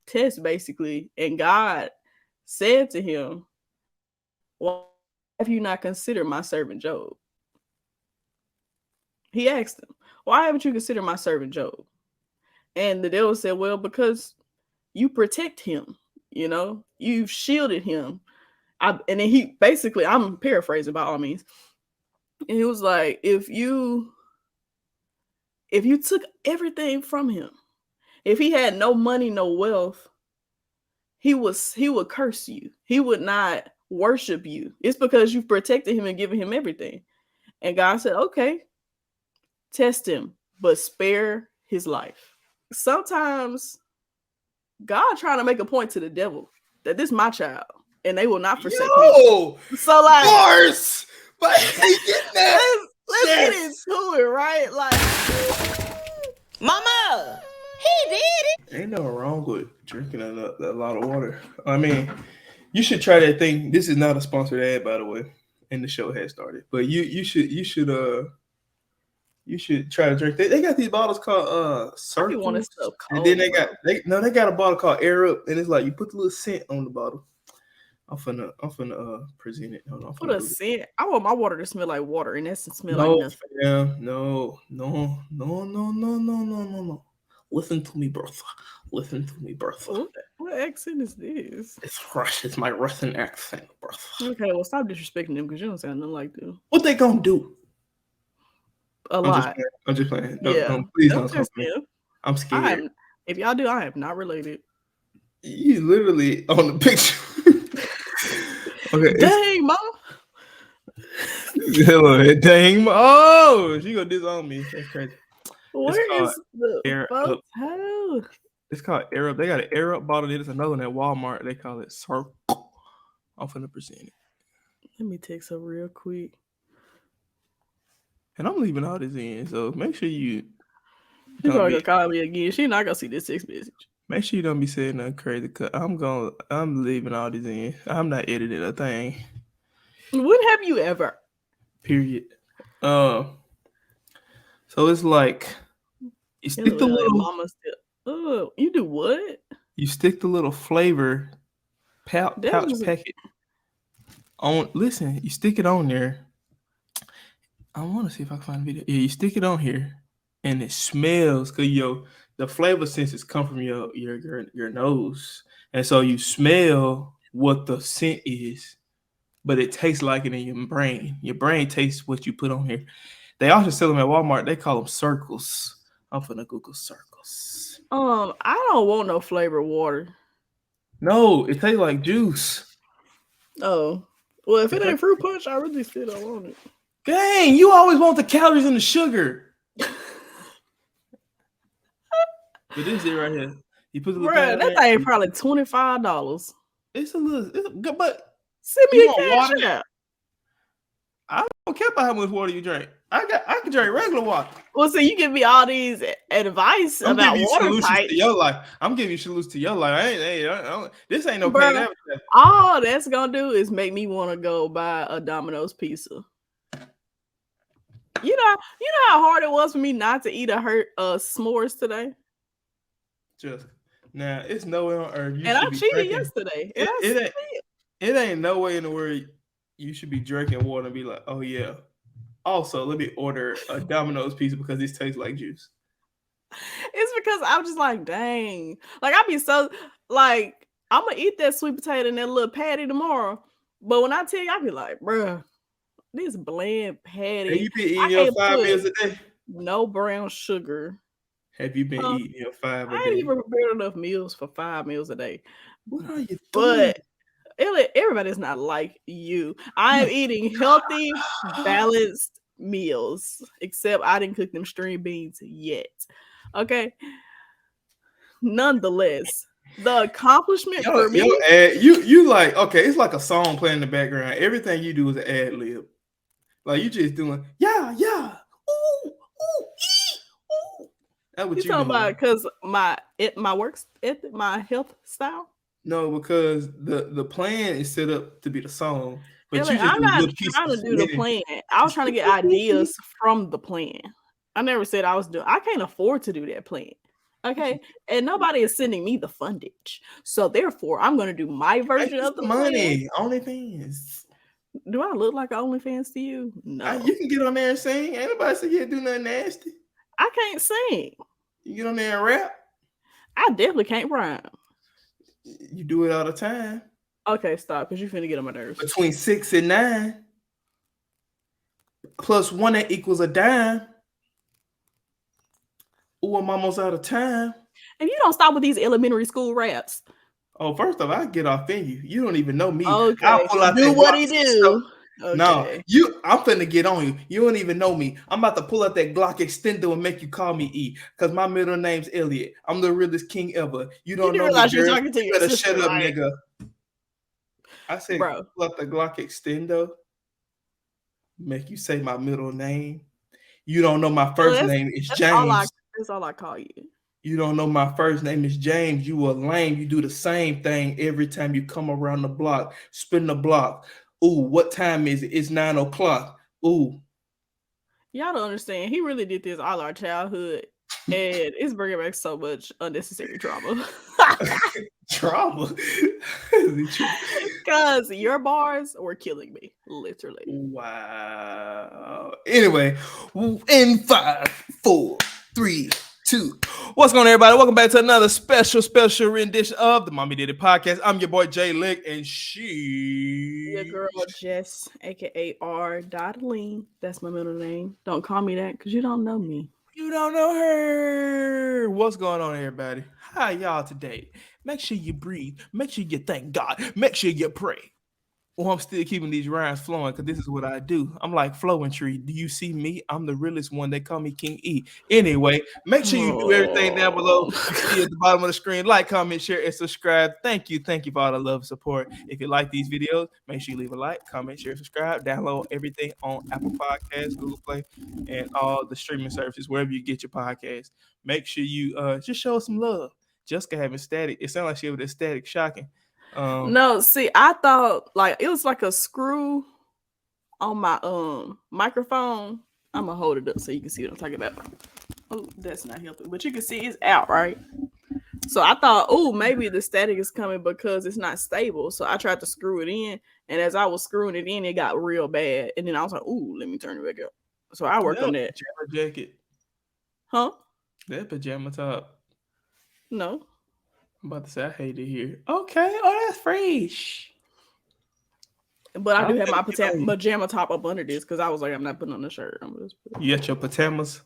test, basically. And God said to him, why have you not considered my servant Job? He asked him, why haven't you considered my servant Job? And the devil said, well, because you protect him, you've shielded him. And then he basically, I'm paraphrasing by all means, and he was like, if you took everything from him, if he had no money, no wealth, he would curse you. He would not worship you. It's because you've protected him and given him everything. And God said, okay, test him, but spare his life. Sometimes God trying to make a point to the devil that this is my child and they will not forsake me. So like, bars, but let's get into it, right? Like, Mama, he did it. Ain't nothing wrong with drinking a lot of water. I mean, you should try that thing. This is not a sponsored ad, by the way, and the show has started. But you should try to drink. They got these bottles called Circles, and then they got a bottle called Air Up, and it's like you put the little scent on the bottle. I'm finna present it. Hold on. Put a scent. I want my water to smell like water, and that smell like nothing. No. Listen to me, Bertha. What accent is this? It's Russian. It's my Russian accent, Bertha. Okay, well, stop disrespecting them because you don't sound nothing like them. What they gonna do? A lot. I'm just playing. Please don't talk to me. I'm scared. If y'all do, I am not related. You literally on the picture. Okay. Dang, mom. Dang, oh, she gonna disown me. That's crazy. Where is the Air Up? It's called Air Up. They got an Air Up bottle. There's another one at Walmart. They call it Circle. I'm finna present it. Let me text her real quick. And I'm leaving all this in, so make sure you. She's gonna call me again. She's not gonna see this text message. Make sure you don't be saying nothing crazy, cause I'm leaving all this in. I'm not editing a thing. When have you ever? Period. So it's like you stick the little. You do what? You stick the little flavor pouch packet on. Listen, you stick it on there. I want to see if I can find a video. Yeah, you stick it on here, and it smells. Cause the flavor senses come from your nose, and so you smell what the scent is, but it tastes like it in your brain. Your brain tastes what you put on here. They also sell them at Walmart. They call them Circles. I'm finna Google Circles. I don't want no flavored water. No, it tastes like juice. Oh, well, if it ain't fruit punch, I really still don't want it. Dang, you always want the calories and the sugar. But this is it right here. You put the that thing probably $25. It's a little, but send me a cash app. I don't care about how much water you drink. I can drink regular water. Well, so you give me all these advice about water types. To your life. I'm giving you solutions to your life. This ain't no paid advertising. All that's gonna do is make me want to go buy a Domino's pizza. You know how hard it was for me not to eat s'mores today. Just now, it's nowhere on earth. And I cheated yesterday. It ain't no way in the world you should be drinking water and be like, oh yeah. Also, let me order a Domino's pizza because this tastes like juice. It's because I'm just like, dang. Like I be so like I'm gonna eat that sweet potato and that little patty tomorrow. But when I tell you, I be like, bruh, this bland patty. Have you been eating your 5 meals a day? No brown sugar. Have you been eating your 5 a day? I ain't even prepared enough meals for 5 meals a day. What are you doing? But everybody's not like you. I am eating healthy, balanced meals, except I didn't cook them string beans yet. Okay. Nonetheless, the accomplishment for me. You like, okay, it's like a song playing in the background. Everything you do is an ad lib. Like you just doing, yeah, ooh, ee, ooh. That's what you talking about because my health style. No, because the plan is set up to be the song. But I'm not trying to do the plan. I was trying to get ideas from the plan. I never said I was doing. I can't afford to do that plan. Okay, and nobody is sending me the fundage, so therefore, I'm going to do my version of the money. OnlyFans. Do I look like an OnlyFans to you? No. You can get on there and sing. Ain't nobody say you do nothing nasty. I can't sing. You get on there and rap. I definitely can't rhyme. You do it all the time. Okay, stop, because you finna get on my nerves. Between 6 and 9. Plus 1 that equals a dime. Ooh, I'm almost out of time. And you don't stop with these elementary school raps. Oh, first off, I get off in you. You don't even know me. Okay. I'll pull out do what he do. Okay. No, I'm finna get on you. You don't even know me. I'm about to pull out that Glock extender and make you call me E. Because my middle name's Elliot. I'm the realest king ever. You don't know me, you're talking to you better shut up, nigga. I said, bro, pull out the Glock extender. Make you say my middle name. You don't know my first name is James. That's all I call you. You don't know my first name is James. You a lame. You do the same thing every time you come around the block. Spin the block. Ooh, what time is it? It's 9 o'clock. Ooh. Y'all don't understand. He really did this all our childhood. And it's bringing back so much unnecessary trauma. Trauma? Because your bars were killing me, literally. Wow. Anyway, in 5, 4, 3, 2. What's going on, everybody? Welcome back to another special rendition of the MamaHeDidIt podcast. I'm your boy Jay Lick, and your girl Jess, aka R.Lean. That's my middle name. Don't call me that because you don't know me. You don't know her. What's going on, everybody? How y'all today? Make sure you breathe. Make sure you thank God. Make sure you pray. Well, I'm still keeping these rhymes flowing because this is what I do. I'm like Flowing Tree. Do you see me? I'm the realest one. They call me King E. Anyway, make sure you do everything down below. You see at the bottom of the screen. Like, comment, share, and subscribe. Thank you. Thank you for all the love and support. If you like these videos, make sure you leave a like, comment, share, subscribe. Download everything on Apple Podcasts, Google Play, and all the streaming services, wherever you get your podcasts. Make sure you just show some love. Jessica having static. It sounds like she was static shocking. No, see, I thought like it was like a screw on my microphone. I'm gonna hold it up so you can see what I'm talking about. Oh, that's not healthy, but you can see it's out, right? So I thought, oh, maybe the static is coming because it's not stable. So I tried to screw it in, and as I was screwing it in, it got real bad. And then I was like, ooh, let me turn it back up. So I worked on that. Pajama jacket. Huh? That pajama top. No. I'm about to say I hate it here. Okay. Oh, that's fresh. But I do have my pajama top up under this because I was like, I'm not putting on the shirt. You got your pajamas?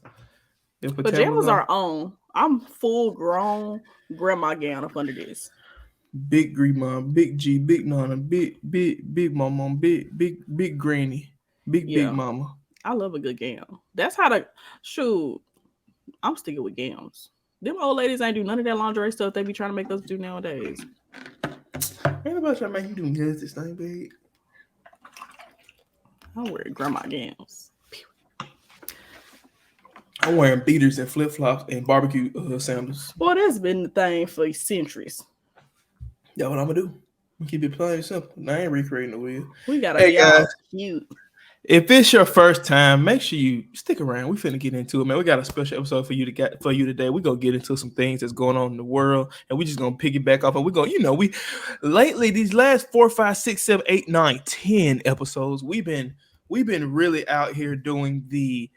Pajamas are on. I'm full grown grandma gown up under this. Big grandma, big G, big nana, big mama, big granny, big mama. I love a good gown. That's how to shoot. I'm sticking with gowns. Them old ladies ain't do none of that lingerie stuff they be trying to make us do nowadays. Ain't nobody trying to make you do none of this thing, babe. I wear grandma gowns. I'm wearing beaters and flip flops and barbecue sandals. Well, that's been the thing for centuries. That's what I'm gonna do. I'm gonna keep it plain and simple. I ain't recreating the wheel. We gotta be all cute. If it's your first time, make sure you stick around. We finna get into it, man. We got a special episode for you today. We're gonna get into some things that's going on in the world, and we just gonna piggyback off. And we're gonna, we lately these last 4, 5, 6, 7, 8, 9, 10 episodes, we've been really out here doing the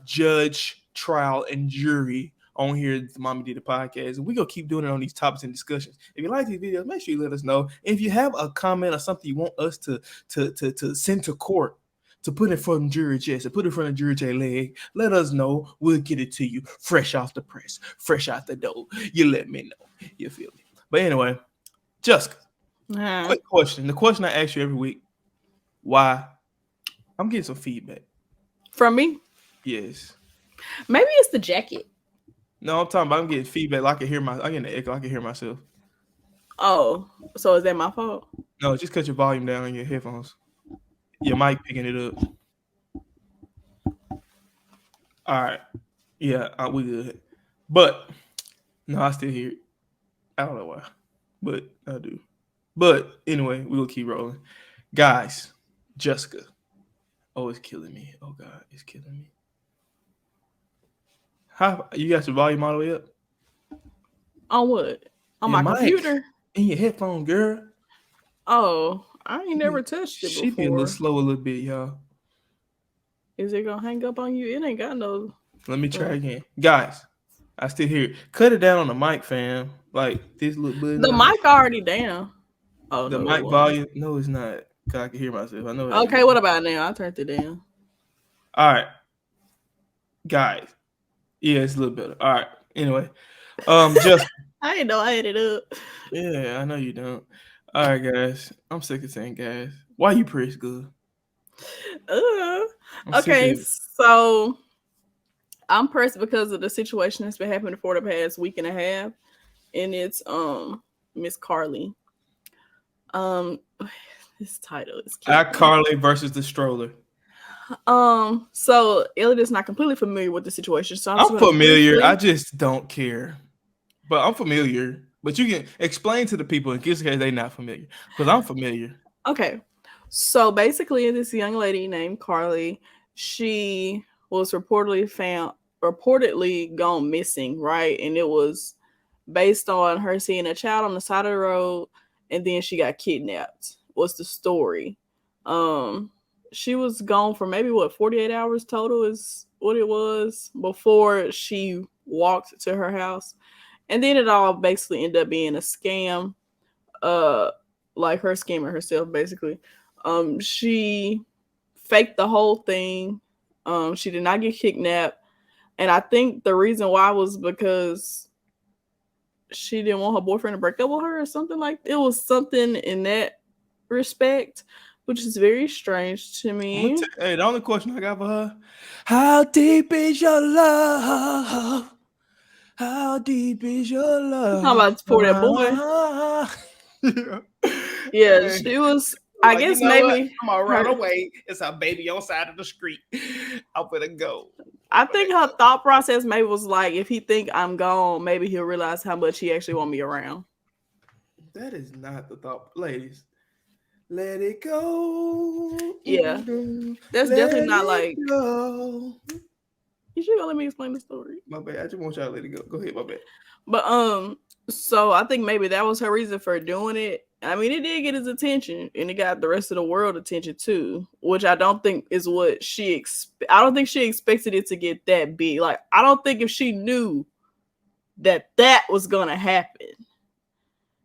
judge, trial, and jury on here at the MamaHeDidIt podcast, and we're gonna keep doing it on these topics and discussions. If you like these videos, make sure you let us know. And if you have a comment or something you want us to send to court, to put in front of jury Jess, to put in front of jury J Leg, let us know. We'll get it to you fresh off the press, fresh out the dough. You let me know. You feel me? But anyway, Jessica, quick question. The question I ask you every week: why? I'm getting some feedback from me. Yes. Maybe it's the jacket. No, I'm talking about I'm getting feedback. I can hear I'm getting an echo. I can hear myself. Oh, so is that my fault? No, just cut your volume down on your headphones. Your mic picking it up. All right. Yeah, we good. But no, I still hear it. I don't know why, but I do. But anyway, we'll keep rolling. Guys, Jessica. Oh, it's killing me. Oh God, it's killing me. How you got your volume all the way up? On what? On Your my mic computer? in your headphone, girl. Oh, I ain't never touched it She be a little before. slow a little bit, y'all. Is it gonna hang up on you? It ain't got no. Let me try again. Guys, I still hear it. Cut it down on the mic, fam. Like this little button The right here. mic already down. Oh The no, it mic wasn't. volume. No, it's not. Cause I can hear myself. I know it ain't Okay, me. what about now? I turned it down. All right, guys. Yeah, it's a little better. All right. Anyway, just I didn't know I had it up. yeah, I know you don't. All right, guys. I'm sick of saying guys. Why you press good? I'm sick of Okay, it. so I'm pressed because of the situation that's been happening for the past week and a half, and it's Miss Carlee. Um, this title is killing me. Carlee versus the stroller. So Elliot is not completely familiar with the situation, so I'm familiar. I just don't care. But I'm familiar. But you can explain to the people in case they're not familiar. Because I'm familiar. Okay. So basically, this young lady named Carlee, she was reportedly gone missing, right? And it was based on her seeing a child on the side of the road, and then she got kidnapped. Was the story? She was gone for maybe 48 hours total is what it was before she walked to her house, and then it all basically ended up being a scam. Like her scamming herself basically. She faked the whole thing. She did not get kidnapped, and I think the reason why was because she didn't want her boyfriend to break up with her or something like that. It was something in that respect, which is very strange to me. Hey, the only question I got for her: how deep is your love? How deep is your love? I'm about to pour that boy. Yeah, hey. She was. I like, guess maybe what? I'm gonna run away. It's a baby on side of the street. I'm gonna go. I think her thought process maybe was like, if he think I'm gone, maybe he'll realize how much he actually want me around. That is not the thought, ladies. Let it go. Yeah, that's definitely not like. Go. You should let me explain the story. My bad. I just want y'all to let it go. Go ahead, my bad. But so I think maybe that was her reason for doing it. I mean, it did get his attention, and it got the rest of the world attention too, which I don't think is what she I don't think she expected it to get that big. Like, I don't think if she knew that was gonna happen,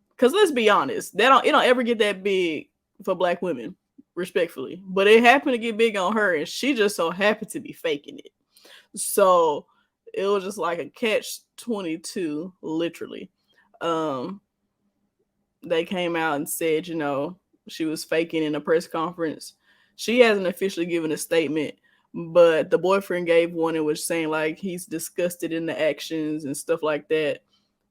because let's be honest, it don't ever get that big for Black women, respectfully. But it happened to get big on her, and she just so happened to be faking it. So it was just like a catch-22, literally. They came out and said, she was faking in a press conference. She hasn't officially given a statement, but the boyfriend gave one and was saying like he's disgusted in the actions and stuff like that.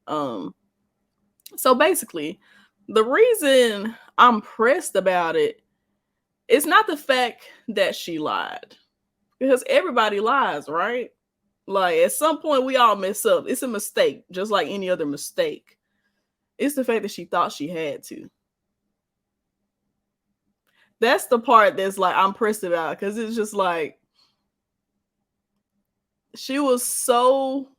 So basically, the reason I'm pressed about it is not the fact that she lied, because everybody lies, right? Like, at some point, we all mess up. It's a mistake, just like any other mistake. It's the fact that she thought she had to. That's the part that's like I'm pressed about, because it's just like she was so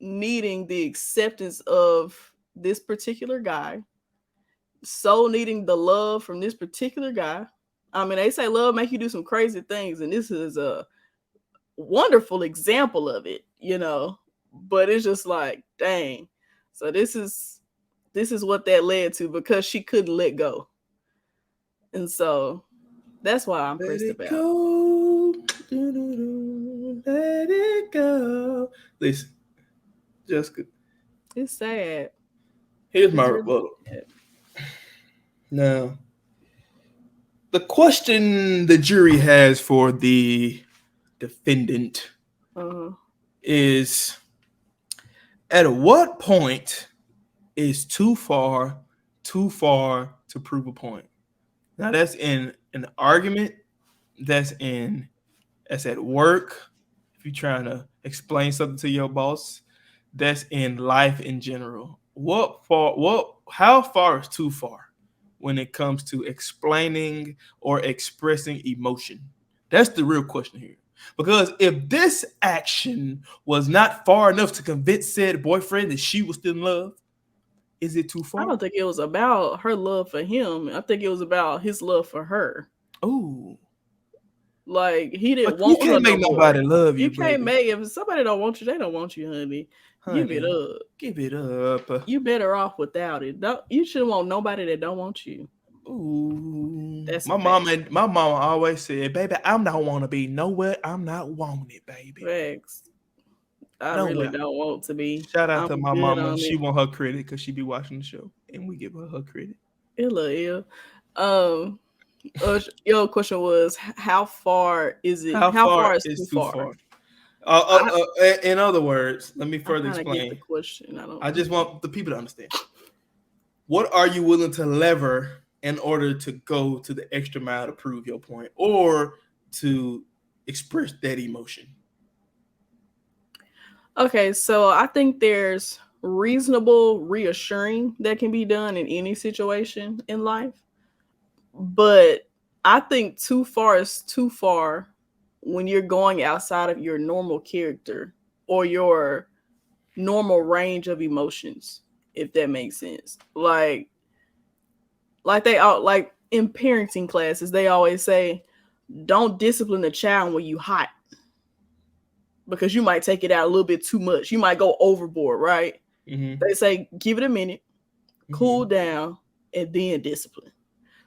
needing the acceptance of this particular guy, so needing the love from this particular guy. I mean, they say love make you do some crazy things, and this is a wonderful example of it, but it's just like, dang. So this is what that led to, because she couldn't let go. And so that's why I'm pressed about. Go. Let it go. Listen, Jessica. It's sad. Here's my rebuttal. Now, the question the jury has for the defendant is, at what point is too far to prove a point? Now, that's in an argument, that's at work, if you're trying to explain something to your boss, that's in life in general. How far is too far when it comes to explaining or expressing emotion? That's the real question here. Because if this action was not far enough to convince said boyfriend that she was still in love, is it too far? I don't think it was about her love for him. I think it was about his love for her. Ooh. Like, he didn't But you want her can't no make more. nobody love you, You can't baby. make, if somebody don't want you, they don't want you, honey. Give it up. Give it up. You better off without it. You shouldn't want nobody that don't want you. Ooh. That's my mama always said, baby, I'm not want to be nowhere. I'm not wanted, baby. Facts. I Nowhere. really don't want to be. Shout out to my mama. She want her credit because she be watching the show, and we give her credit. Ill. Your question was, how far is it? How far is is too far? In other words, let me further explain. Get the question. I just want the people to understand. What are you willing to lever in order to go to the extra mile to prove your point or to express that emotion? Okay, so I think there's reasonable reassuring that can be done in any situation in life. But I think too far is too far when you're going outside of your normal character or your normal range of emotions, if that makes sense. Like they all, like in parenting classes, they always say, don't discipline the child when you hot, because you might take it out a little bit too much. You might go overboard, right? Mm-hmm. They say, give it a minute, cool down, and then discipline.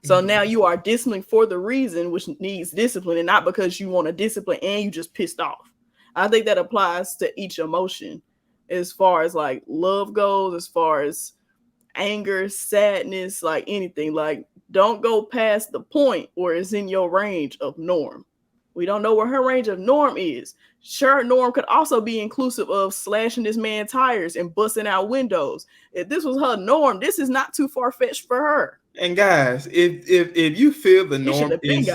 So now you are disciplining for the reason which needs discipline, and not because you want to discipline and you just pissed off. I think that applies to each emotion as far as like love goes, as far as anger, sadness, like anything. Like, don't go past the point where it's in your range of norm. We don't know where her range of norm is. Sure, norm could also be inclusive of slashing this man's tires and busting out windows. If this was her norm, this is not too far-fetched for her. And guys, if you feel the norm is,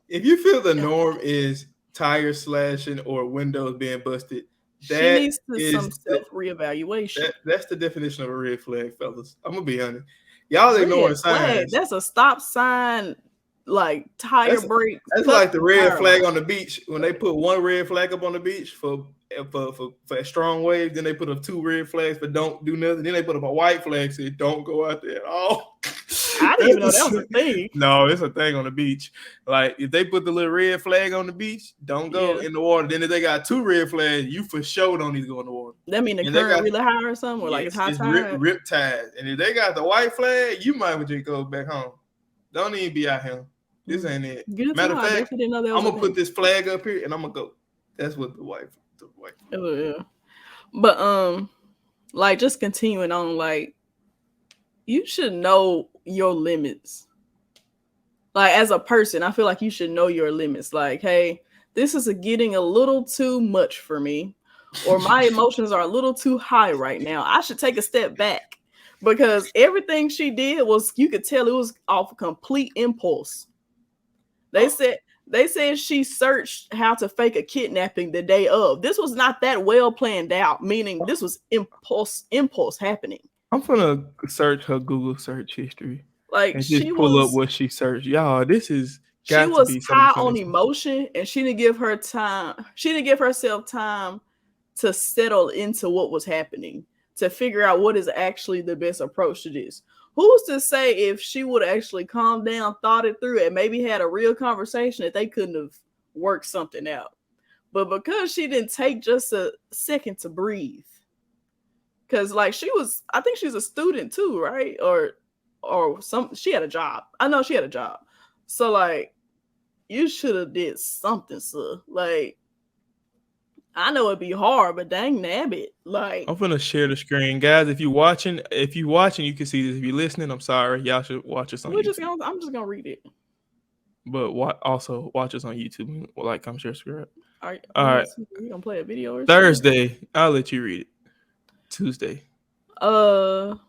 if you feel the norm is tire slashing or windows being busted, she needs some self-reevaluation. That's the definition of a red flag, fellas. I'm gonna be honest. Y'all ignoring signs. That's a stop sign, like tire brake. That's like the red flag on the beach. When they put one red flag up on the beach for a strong wave, then they put up 2 red flags for don't do nothing. Then they put up a white flag saying don't go out there at all. I didn't even know that was a thing. No, it's a thing on the beach. Like, if they put the little red flag on the beach, don't go in the water. Then if they got 2 red flags, you for sure don't need to go in the water. That mean the current really high or something, or like it's high tide? Rip tide. And if they got the white flag, you might as well go back home. Don't even be out here. This ain't it. Matter of fact, I'm gonna put this flag up here and I'm gonna go. That's what the white. Oh yeah. But like, just continuing on, like, you should know your limits. Like, as a person, I feel like you should know your limits. Like, hey, this is getting a little too much for me, or my emotions are a little too high right now. I should take a step back, because everything she did was, you could tell it was off complete impulse. They said she searched how to fake a kidnapping the day of. This was not that well planned out, meaning this was impulse happening. I'm gonna search her Google search history. Like, and just pull up what she searched. Y'all, this is got she was to be high on emotion, and she didn't give herself time to settle into what was happening, to figure out what is actually the best approach to this. Who's to say if she would have actually calmed down, thought it through, and maybe had a real conversation, that they couldn't have worked something out. But because she didn't take just a second to breathe, because like I think she's a student too, right? She had a job. I know she had a job. So like, you should have did something, sir. Like, I know it'd be hard, but dang nabbit. Like, I'm gonna share the screen, guys. If you're watching, you can see this. If you're listening, I'm sorry. Y'all should watch us on YouTube. I'm just gonna read it. But also watch us on YouTube. Like, comment, share, subscribe. All right. You gonna play a video or Thursday? Something? I'll let you read it. Tuesday. Oh,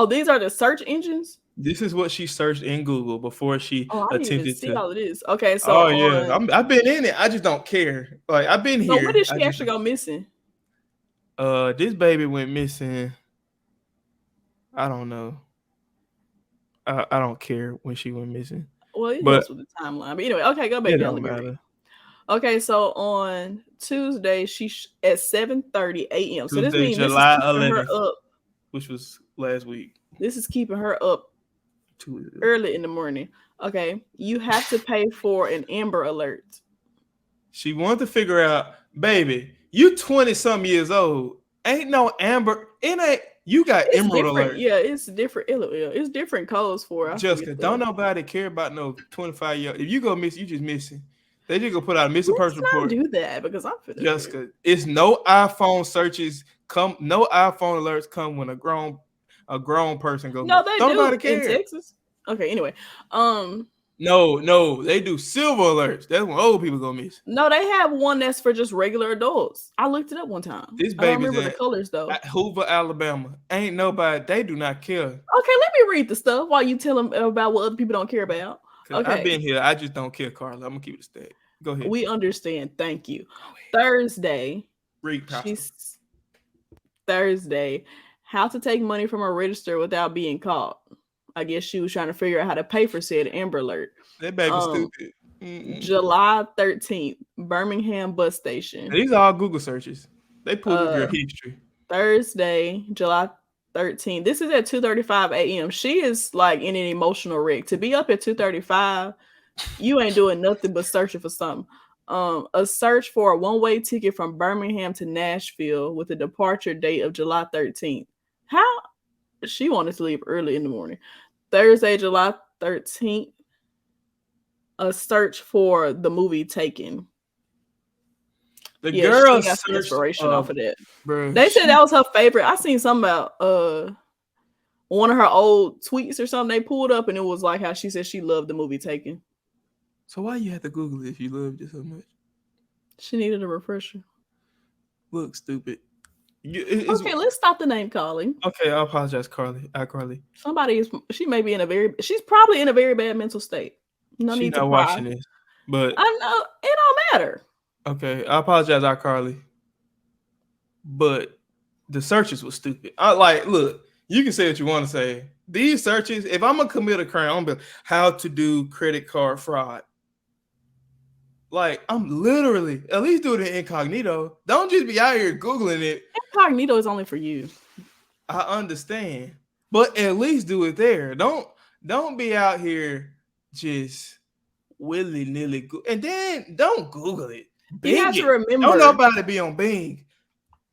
these are the search engines. This is what she searched in Google before she attempted to see all of this. Okay, so I've been in it. I just don't care. Like, I've been here. So when did she actually go missing? This baby went missing. I don't know. I don't care when she went missing. Well, it helps with the timeline. But anyway, okay, go back down the grade. Okay, so on Tuesday, at 7:30 a.m. So this Tuesday, means this is July keeping her 11th, up. which was last week. This is keeping her up early in the morning. Okay, you have to pay for an Amber Alert. She wanted to figure out, baby, you 20-some years old. Ain't no Amber. It ain't. You got It's Emerald different. Alert. Yeah, it's different. It's different codes for. Jessica, don't nobody care about no 25-year-old. If you go miss, you just missing. They just gonna put out a missing person report. Let's not do that because I'm finna. Jessica, it's no iPhone searches come. No iPhone alerts come when a grown person goes. No, they don't do nobody care. in Texas. Okay, anyway, No, they do silver alerts. That's when old people go miss. No, they have one that's for just regular adults. I looked it up one time. This I don't baby's remember the colors though. Hoover, Alabama. Ain't nobody. They do not care. Okay, let me read the stuff while you tell them about what other people don't care about. Okay, I've been here. I just don't care, Carla. I'm gonna keep it steady. Go ahead. We understand. Thank you. Thursday. Thursday. How to take money from a register without being caught. I guess she was trying to figure out how to pay for said Amber Alert. That baby's stupid. July 13th, Birmingham bus station. These are all Google searches. They pulled up your history. Thursday, July 13th. This is at 2:35 a.m. She is like in an emotional wreck. To be up at 2:35, you ain't doing nothing but searching for something. A search for a one-way ticket from Birmingham to Nashville with a departure date of July 13th. How? She wanted to leave early in the morning. Thursday, July 13th. A search for the movie Taken. The girl got some inspiration off of that. Bro, they said that was her favorite. I seen something about one of her old tweets or something they pulled up, and it was like how she said she loved the movie Taken. So why you have to Google it if you loved it so much? She needed a refresher. Look stupid. Okay, let's stop the name calling. Okay, I apologize, Carlee. Carlee. She may be she's probably in a very bad mental state. No She's need to not cry. watching this, but I know it don't matter. Okay, I apologize, Carlee. But the searches were stupid. Look, you can say what you want to say. These searches, if I'm gonna commit a crime, I'm gonna be how to do credit card fraud. Like, I'm literally, at least do it in incognito. Don't just be out here Googling it. Incognito is only for you. I understand. But at least do it there. Don't be out here just willy-nilly. And then don't Google it. Bing you have to remember. Don't nobody be on Bing.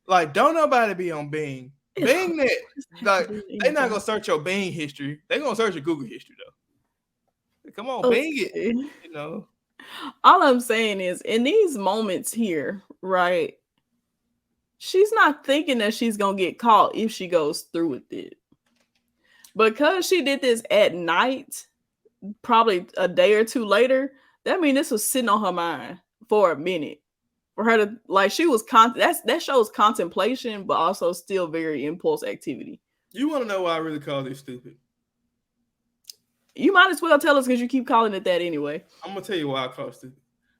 Like, don't nobody be on Bing. Bing that. Like, they not gonna search your Bing history. They gonna search your Google history though. Come on, Bing it. You know. All I'm saying is, in these moments here, right? She's not thinking that she's gonna get caught if she goes through with it. Because she did this at night, probably a day or two later, that means this was sitting on her mind for a minute. For her to, like, she was that shows contemplation, but also still very impulse activity. You want to know why I really call this stupid? You might as well tell us because you keep calling it that anyway. I'm gonna tell you why I call it stupid.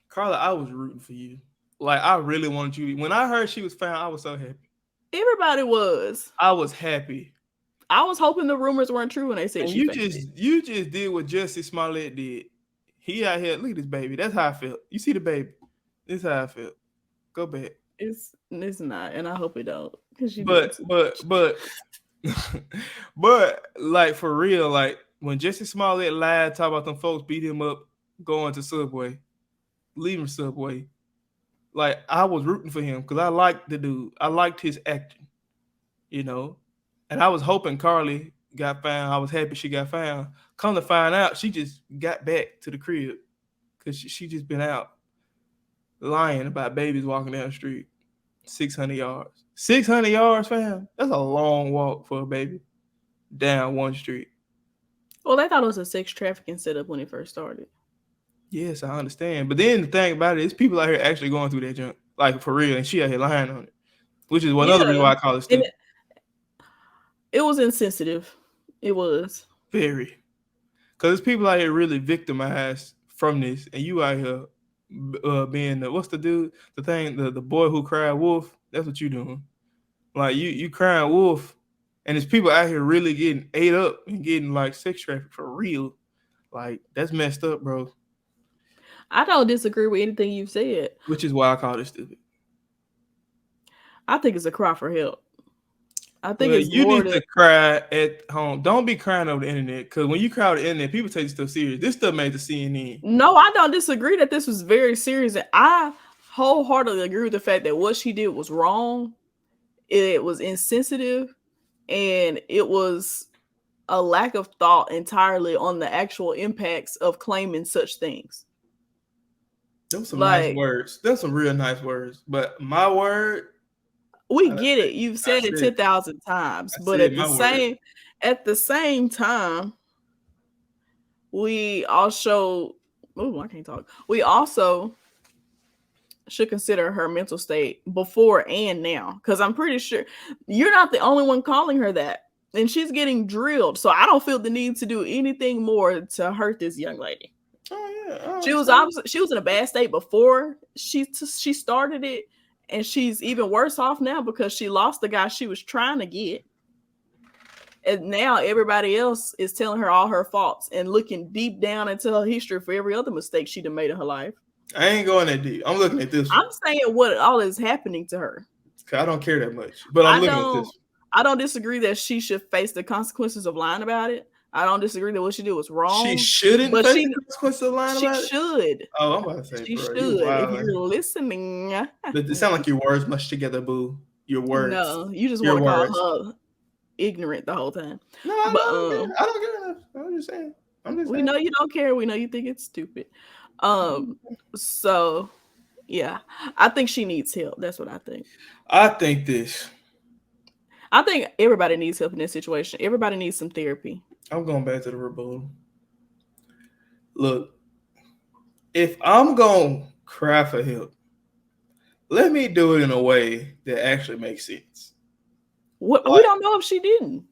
Carla, I was rooting for you. Like, I really wanted you. When I heard she was found, I was so happy. Everybody was. I was happy. I was hoping the rumors weren't true when they said you just did what Jesse Smollett did. He out here, look at this baby. That's how I felt. You see the baby. This is how I felt. Go back. It's not, and I hope it don't. But like, for real, like, when Jesse Smollett lied, talk about them folks beat him up going to Subway, leaving Subway, like, I was rooting for him because I liked the dude. I liked his acting, you know, and I was hoping Carlee got found. I was happy she got found. Come to find out, she just got back to the crib because she just been out lying about babies walking down the street. 600 yards. 600 yards, fam? That's a long walk for a baby down one street. Well, they thought it was a sex trafficking setup when it first started. Yes, I understand. But then the thing about it is people out here actually going through that junk, like, for real, and she out here lying on it, which is another reason why I call it stupid. It was insensitive. It was. Very. Because people out here really victimized from this, and you out here being what's the dude? The boy who cried wolf. That's what you doing. Like, you crying wolf, and there's people out here really getting ate up and getting, like, sex trafficked for real. Like, that's messed up, bro. I don't disagree with anything you've said. Which is why I call it stupid. I think it's a cry for help. I think well, it's you more need to cry at home. Don't be crying over the internet, because when you cry over the internet, people take you stuff serious. This stuff made the CNN. No, I don't disagree that this was very serious. And I wholeheartedly agree with the fact that what she did was wrong. It was insensitive, and it was a lack of thought entirely on the actual impacts of claiming such things. Those some nice words. Those some real nice words. But my word, we get it. You've said it 10,000 times, but at the same time, we also I can't talk. We also should consider her mental state before and now, because I'm pretty sure you're not the only one calling her that, and she's getting drilled. So I don't feel the need to do anything more to hurt this young lady. She was in a bad state before she started it, and she's even worse off now because she lost the guy she was trying to get. And now everybody else is telling her all her faults and looking deep down into her history for every other mistake she'd have made in her life. I ain't going that deep. I'm looking at this one. I'm saying what all is happening to her. I don't care that much, but I'm looking at this. I don't disagree that she should face the consequences of lying about it. I don't disagree that what she did was wrong. She shouldn't face the consequences of lying about it? She should. Oh, I'm about to say, she bro, should. If you're listening. It sounds like your words mush together, boo. Your words. No, you just want to call her ignorant the whole time. No, I don't care enough. I'm just saying. We know you don't care. We know you think it's stupid. So yeah, I think she needs help. That's what I think. I think everybody needs help in this situation. Everybody needs some therapy. I'm going back to the rebuttal. Look, if I'm going to cry for help, let me do it in a way that actually makes sense. We don't know if she didn't.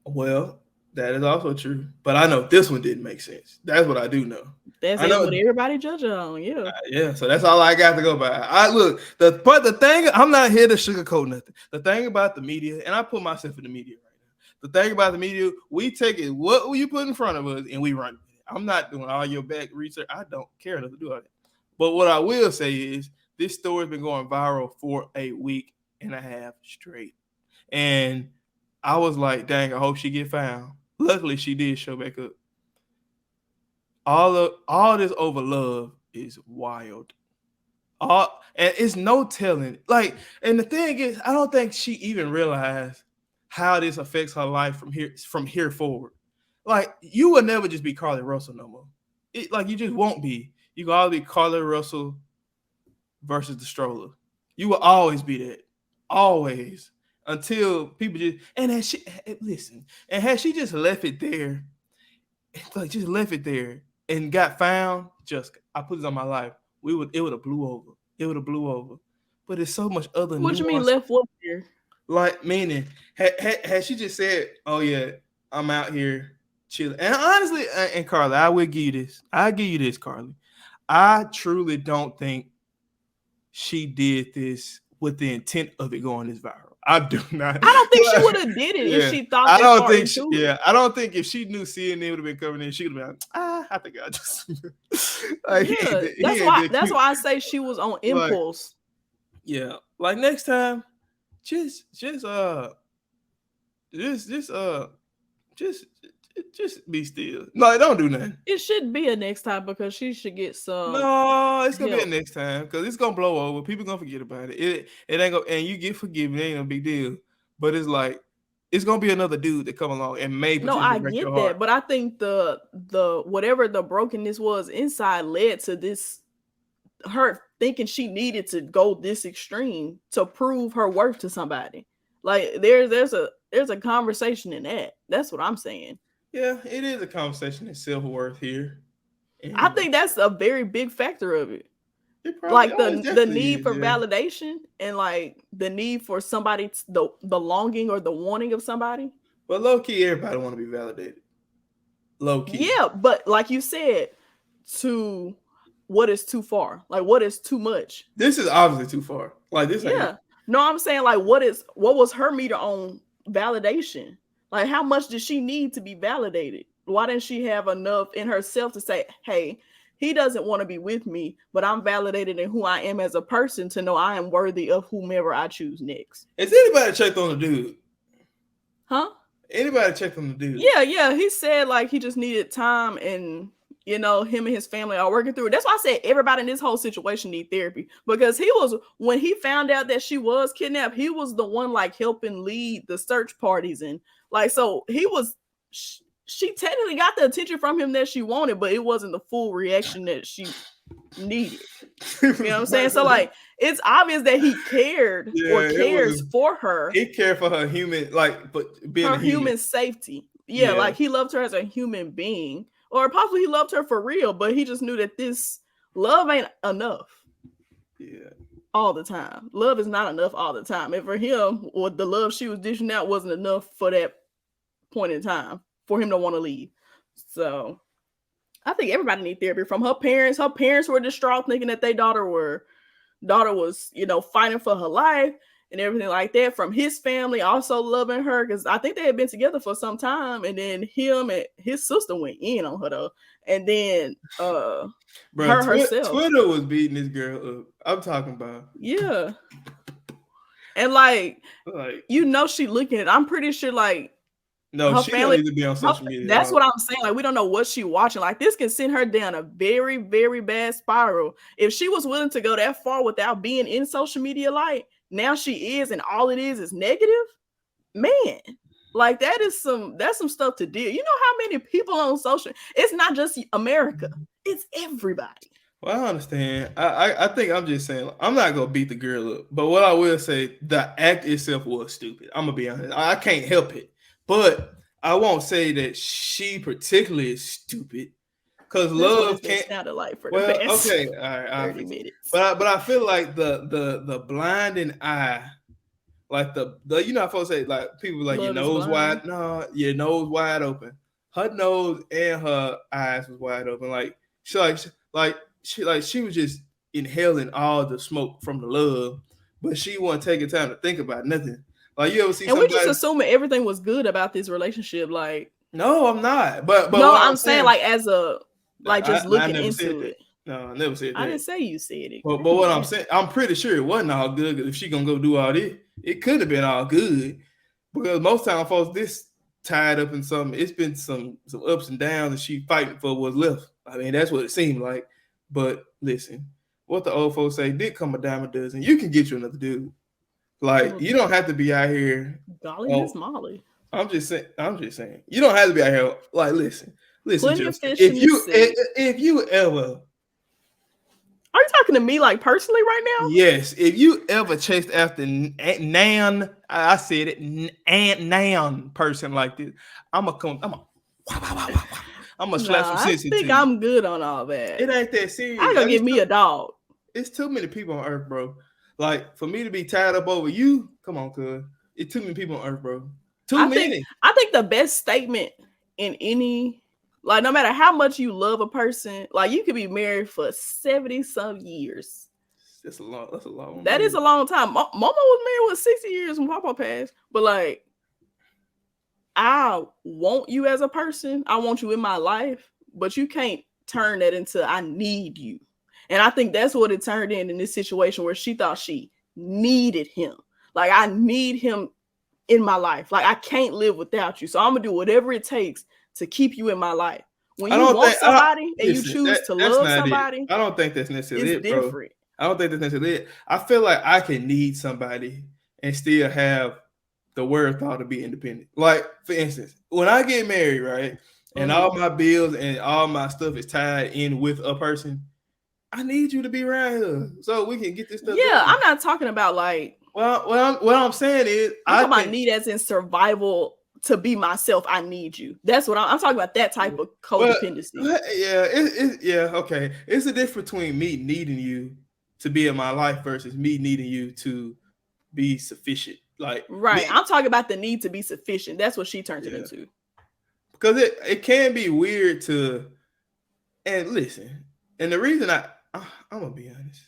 Well, that is also true. But I know this one didn't make sense. That's what I do know. That's what everybody judges on. Yeah. Yeah. So that's all I got to go by. The thing, I'm not here to sugarcoat nothing. The thing about the media, and I put myself in the media right now. The thing about the media, we take it, what you put in front of us, and we run with it. I'm not doing all your back research. I don't care enough to do all that. But what I will say is this story's been going viral for a week and a half straight. And I was like, dang, I hope she get found. Luckily, she did show back up. All this over love is wild. And it's no telling. Like, and the thing is, I don't think she even realized how this affects her life from here forward. Like, you will never just be Carlee Russell no more. You just won't be. You will always be Carlee Russell versus the stroller. You will always be that. Always. Until people just, and had she just left it there, just left it there and got found, I put this on my life, it would have blew over. It would have blew over. But it's so much other What you mean left what here? Like, meaning, had she just said, oh yeah, I'm out here chilling. And honestly, and Carlee, I will give you this. I'll give you this, Carlee. I truly don't think she did this with the intent of it going this viral. I do not. I don't think she would have did it if she thought. I don't think if she knew CNN would have been covering it, she would have been like, I think I just. That's why I say she was on impulse. Like next time, just be still. No, don't do nothing. It should be a next time because she should get some. No, it's gonna be a next time because it's gonna blow over. People gonna forget about it. It ain't gonna, and you get forgiven. It ain't no big deal. But it's like it's gonna be another dude that come along and maybe. No, I get that, but I think the whatever the brokenness was inside led to this. Her thinking she needed to go this extreme to prove her worth to somebody. Like there's a conversation in that. That's what I'm saying. Yeah, it is a conversation in self-worth here. And I think that's a very big factor of it. Like the need for validation and like the need for somebody, the longing or the wanting of somebody. But low key, everybody want to be validated. Low key. Yeah, but like you said, to what is too far? Like what is too much? This is obviously too far. Like this. Yeah. No, I'm saying like what was her meter on validation? Like, how much did she need to be validated? Why didn't she have enough in herself to say, hey, he doesn't want to be with me, but I'm validated in who I am as a person to know I am worthy of whomever I choose next. Has anybody checked on the dude? Huh? Anybody checked on the dude? Yeah. He said like he just needed time, and you know, him and his family are working through it. That's why I said everybody in this whole situation need therapy, because he was, when he found out that she was kidnapped, he was the one like helping lead the search parties, and like, so he was, she technically got the attention from him that she wanted, but it wasn't the full reaction that she needed. You know what I'm saying? So like, it's obvious that he cared or cares for her. He cared for her human, like, but being her human safety. Yeah, like he loved her as a human being, or possibly he loved her for real, but he just knew that this love ain't enough. Yeah. All the time. Love is not enough all the time. And for him, or the love she was dishing out wasn't enough for that point in time for him to want to leave. So I think everybody needs therapy. From her parents. Her parents were distraught, thinking that their daughter was, you know, fighting for her life and everything like that. From his family also loving her, because I think they had been together for some time, and then him and his sister went in on her though. And then Bro, her herself. Twitter was beating this girl up. I'm talking about. Yeah. And like you know, she looking at it. I'm pretty sure like no, she family, don't need to be on social media. That's what I'm saying. Like, we don't know what she's watching. Like, this can send her down a very, very bad spiral. If she was willing to go that far without being in social media light, now she is, and all it is negative. Man, like that's some stuff to deal. You know how many people on social? It's not just America. It's everybody. Well, I understand. I think I'm just saying, I'm not gonna beat the girl up, but what I will say, the act itself was stupid. I'm gonna be honest. I can't help it. But I won't say that she particularly is stupid, because love can't. Sounded like for the past okay, all right, 30 minutes. But I feel like the blinding eye, like the you know how folks say like people like your nose wide, no, your nose wide open. Her nose and her eyes was wide open. Like she was just inhaling all the smoke from the love, but she wasn't taking time to think about nothing. Like you ever see, and somebody, we just assuming everything was good about this relationship. Like, no, I'm not. But no, I'm saying like as a like just looking into it. No, I never said that. I didn't say you said it. But what I'm saying, I'm pretty sure it wasn't all good. If she gonna go do all this, it could have been all good, because most time folks this tied up in something. It's been some ups and downs, and she fighting for what's left. I mean, that's what it seemed like. But listen, what the old folks say, dick come a dime a dozen. You can get you another dude. Like, you don't have to be out here. Golly, Miss Molly. I'm just saying. You don't have to be out here. Like, listen. If you ever. Are you talking to me like personally right now? Yes. If you ever chased after nan, I said it, nan person like this, I'm gonna slap some sense into you. I think I'm good on all that. It ain't that serious. I gotta give me a dog. It's too many people on earth, bro. Like, for me to be tied up over you, come on, cuz. It's too many people on earth, bro. Too many. I think the best statement in any, like, no matter how much you love a person, like, you could be married for 70-some years. That's a long. That is a long time. Mama was married with 60 years when Papa passed. But, like, I want you as a person. I want you in my life. But you can't turn that into I need you. And I think that's what it turned in this situation, where she thought she needed him. Like, I need him in my life. Like, I can't live without you. So I'm going to do whatever it takes to keep you in my life. When you want somebody and you choose to love somebody, I don't think that's necessarily it's different. I don't think that's necessarily it. I feel like I can need somebody and still have the wherewithal to be independent. Like, for instance, when I get married, right, and all my bills and all my stuff is tied in with a person, I need you to be around here so we can get this stuff. Yeah, done. I'm not talking about like. Well, what I'm saying is, I need as in survival to be myself. I need you. That's what I'm talking about. That type of codependency. Okay. It's the difference between me needing you to be in my life versus me needing you to be sufficient. Like, right. I'm talking about the need to be sufficient. That's what she turned it into. Because it can be weird to, and listen, and the reason I'm gonna be honest,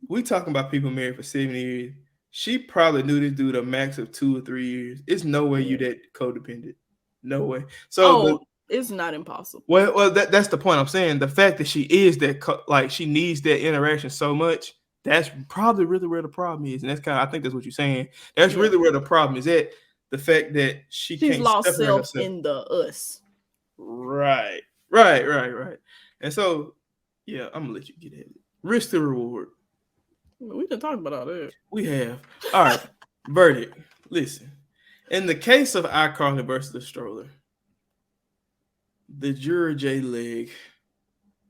we talking about people married for 7 years. She probably knew this dude a max of 2 or 3 years. It's no way you that codependent. No way. So It's not impossible. Well, that's the point I'm saying. The fact that she is that, like, she needs that interaction so much, that's probably really where the problem is. And that's kind of, I think that's what you're saying. That's really where the problem is at. The fact that she's can't lost separate self herself. in the us. Right. And so, yeah, I'm gonna let you get at it. Risk to reward. We done talked about all that. We have. All right. Verdict. Listen. In the case of iCarly versus the stroller, the juror J Leg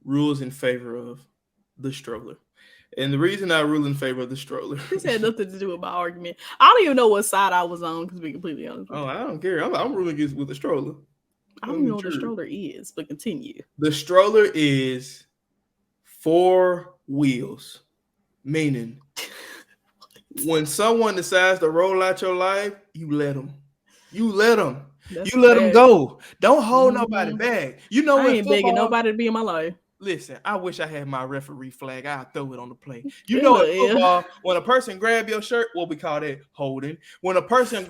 rules in favor of the stroller. And the reason I rule in favor of the stroller, this had nothing to do with my argument. I don't even know what side I was on, because to be completely honest. I don't care. I'm ruling against with the stroller. I don't even know what the stroller is, but continue. The stroller is 4 wheels, meaning when someone decides to roll out your life, you let them. You let them. That's you let them go. Don't hold nobody back. You know, I ain't begging nobody to be in my life. Listen, I wish I had my referee flag. I'll throw it on the plate. You know, in football, when a person grab your shirt, what we call that holding. When a person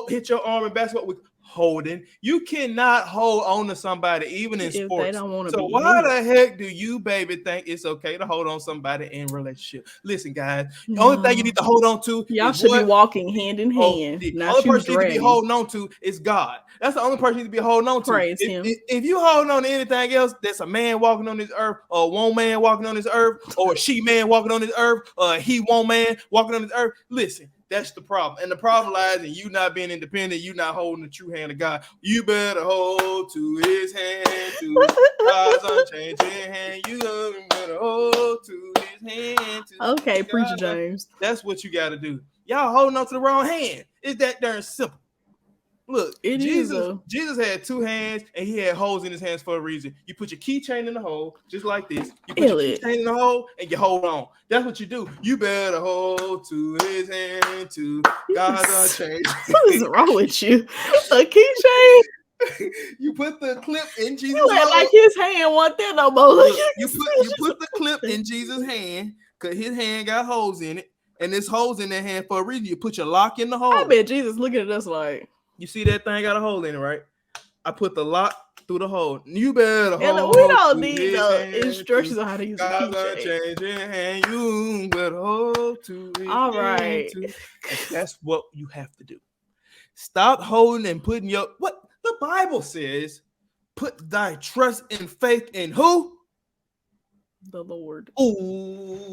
hit your arm in basketball, we holding. You cannot hold on to somebody, even in sports. They don't want to. So why the heck do you, baby, think it's okay to hold on somebody in a relationship? Listen, guys, the only thing you need to hold on to, y'all should be walking hand in hand. The only person you need to be holding on to is God. That's the only person you need to be holding on to. Praise him. If you holding on to anything else, that's a man walking on this earth, or a one man walking on this earth, or a she man walking on this earth, or a he one man walking on this earth. Listen. That's the problem. And the problem lies in you not being independent, you not holding the true hand of God. You better hold to his hand, to God's unchanging hand. You better hold to his hand. Okay, Preacher James. That's what you got to do. Y'all holding on to the wrong hand. It's that darn simple. Look, Jesus had 2 hands and he had holes in his hands for a reason. You put your keychain in the hole, just like this. You put your keychain in the hole and you hold on. That's what you do. You better hold to his hand, to God's unchanged. What is wrong with you? A keychain? You put the clip in Jesus' hand. You like his hand wasn't there no more. Look, you put the clip in Jesus' hand because his hand got holes in it. And there's holes in that hand for a reason. You put your lock in the hole. I bet Jesus looking at us like, you see that thing got a hole in it, right? I put the lock through the hole. You better hold. We don't need the instructions on how to use the keychain. You better hold to it. All right. That's what you have to do. Stop holding and putting your, what the Bible says, put thy trust and faith in who? The Lord. Ooh,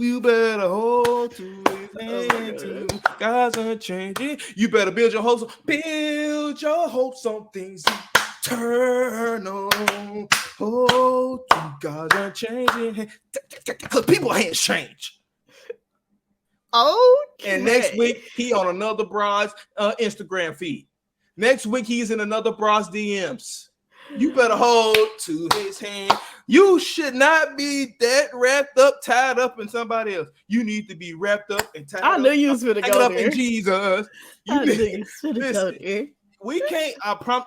you better hold to his hand, to God's unchanging. You better build your hopes on things eternal. Hold to God's unchanging hand. Because people's hands change. Okay. And next week, he on another broad's Instagram feed. Next week, he's in another broad's DMs. You better hold to his hand. You should not be that wrapped up, tied up in somebody else. You need to be wrapped up and tied up. I knew you was gonna go there. In Jesus. I knew you was gonna go there. We can't,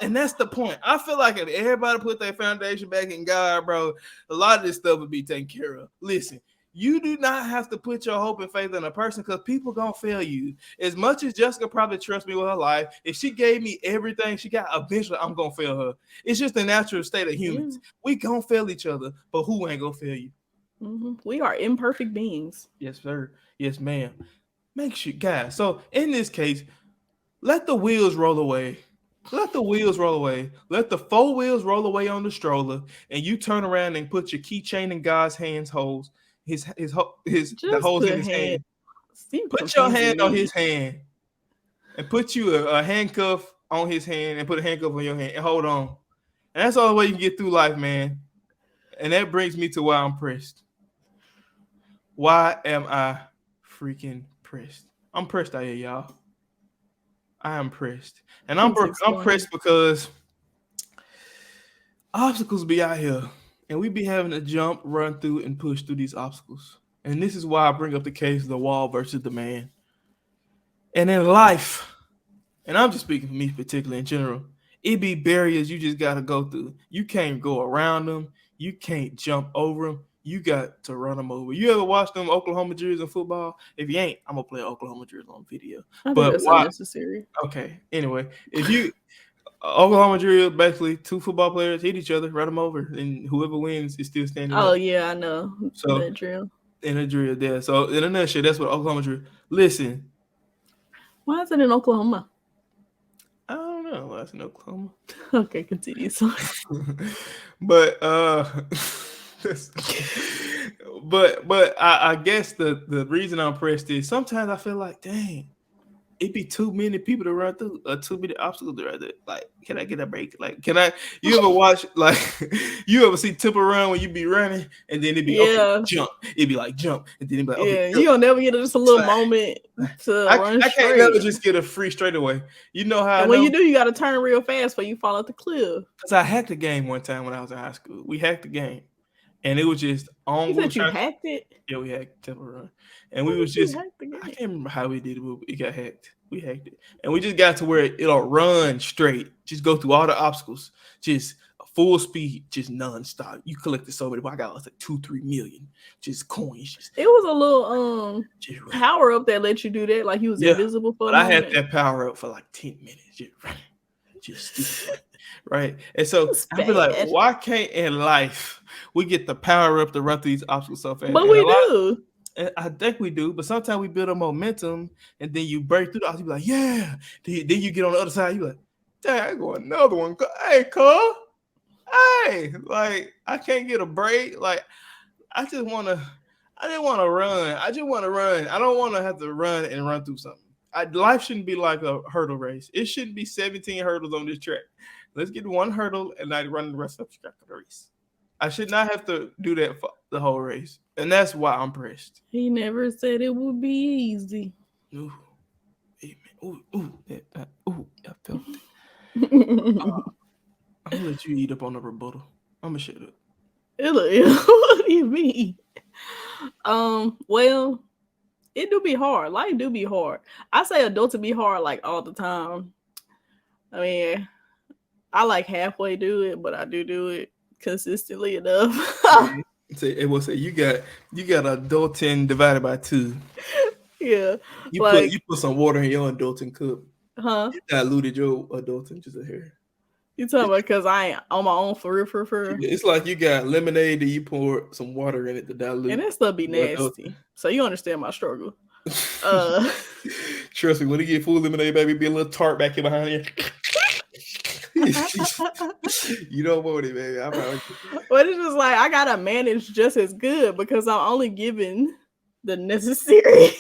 and that's the point. I feel like if everybody put their foundation back in God, bro, a lot of this stuff would be taken care of. Listen, you do not have to put your hope and faith in a person because people gonna fail you. As much as Jessica probably trusts me with her life, if she gave me everything she got, eventually I'm gonna fail her. It's just the natural state of humans. We gonna fail each other, but who ain't gonna fail you? We are imperfect beings. Yes, sir. Yes, ma'am. Make sure, guys. So in this case, let the wheels roll away. Let the wheels roll away. Let the 4 wheels roll away on the stroller, and you turn around and put your keychain in God's holes. The holes in his hand. Put your hand on his hand and put you a handcuff on his hand and put a handcuff on your hand and hold on. And that's the only way you can get through life, man. And that brings me to why I'm pressed. Why am I freaking pressed? I'm pressed out here, y'all. I am pressed. And I'm pressed because obstacles be out here. And we be having to jump, run through, and push through these obstacles. And this is why I bring up the case of the wall versus the man. And in life, and I'm just speaking for me particularly in general, it be barriers you just got to go through. You can't go around them. You can't jump over them. You got to run them over. You ever watch them Oklahoma jerseys in football? If you ain't, I'm going to play Oklahoma jerseys on video. I think that's unnecessary. Okay. Anyway, if you... Oklahoma drill, basically 2 football players hit each other, run them over, and whoever wins is still standing up. Oh yeah, I know that drill. In a drill there. So in a nutshell, that's what Oklahoma drill. Listen. Why is it in Oklahoma? I don't know. Why it's in Oklahoma. Okay, continue. But but I guess the reason I'm pressed is sometimes I feel like, dang, it'd be too many people to run through, too many obstacles to run through. Like, can I get a break? Like, can I? You ever watch, like, you ever see Temple Run when you be running and then it'd be okay, jump. It'd be like jump, and then it'd be like, okay, you gonna never get just a little moment to run straight. I can't never just get a free straightaway. You know how? And when you do, you got to turn real fast before you fall off the cliff. Because I hacked the game one time when I was in high school. We hacked the game. And it was just on. You said you hacked it? Yeah, we hacked Temple Run. And we was just, I can't remember how we did it, but it got hacked. We hacked it. And we just got to where it'll run straight. Just go through all the obstacles. Just full speed, just nonstop. You collected so many. I got like 2-3 million just coins. It was a little power up that let you do that. Like you was invisible for but I had that power up for like 10 minutes. Just running. Just stupid. Right. And so I feel like, why can't in life we get the power up to run through these obstacles so fast? But we do. I think we do, but sometimes we build a momentum and then you break through the obstacles, you be like, yeah. Then you get on the other side, you like, dang, I go another one. Hey, cuz. Hey, like I can't get a break. Like I just want to run. I just want to run. I don't want to have to run and run through something. Life shouldn't be like a hurdle race. It shouldn't be 17 hurdles on this track. Let's get one hurdle and I run the rest of the race. I should not have to do that for the whole race. And that's why I'm pressed. He never said it would be easy. Ooh. Amen. Ooh, I felt it. I'm gonna let you eat up on the rebuttal. I'm gonna shut up. What do you mean? Well, it do be hard. Life do be hard. I say adults be hard like all the time. I mean, I like halfway do it, but I do it consistently enough. It will say you got adulting divided by 2. Yeah. You put some water in your adulting cup. Huh? You diluted your adulting just a hair. You talking about because I ain't on my own for real? It's like you got lemonade and you pour some water in it to dilute. And that stuff be nasty. So you understand my struggle. Trust me, when you get full lemonade, baby, be a little tart back in behind you. You don't want it, baby. But it's just like I gotta manage just as good because I'm only given the necessary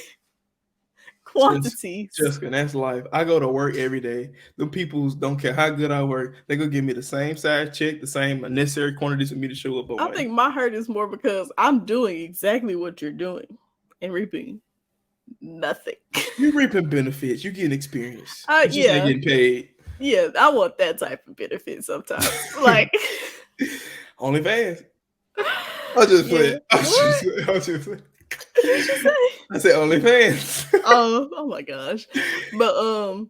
quantities. Jessica, that's life. I go to work every day. Them people don't care how good I work. They gonna give me the same size check, the same necessary quantities for me to show up. I think my hurt is more because I'm doing exactly what you're doing and reaping nothing. You're reaping benefits. You're getting experience. You're just not getting paid. Yeah, I want that type of benefit sometimes. Like OnlyFans. I'll just play it. I'll just play it. What did you say? I said OnlyFans. Oh my gosh. But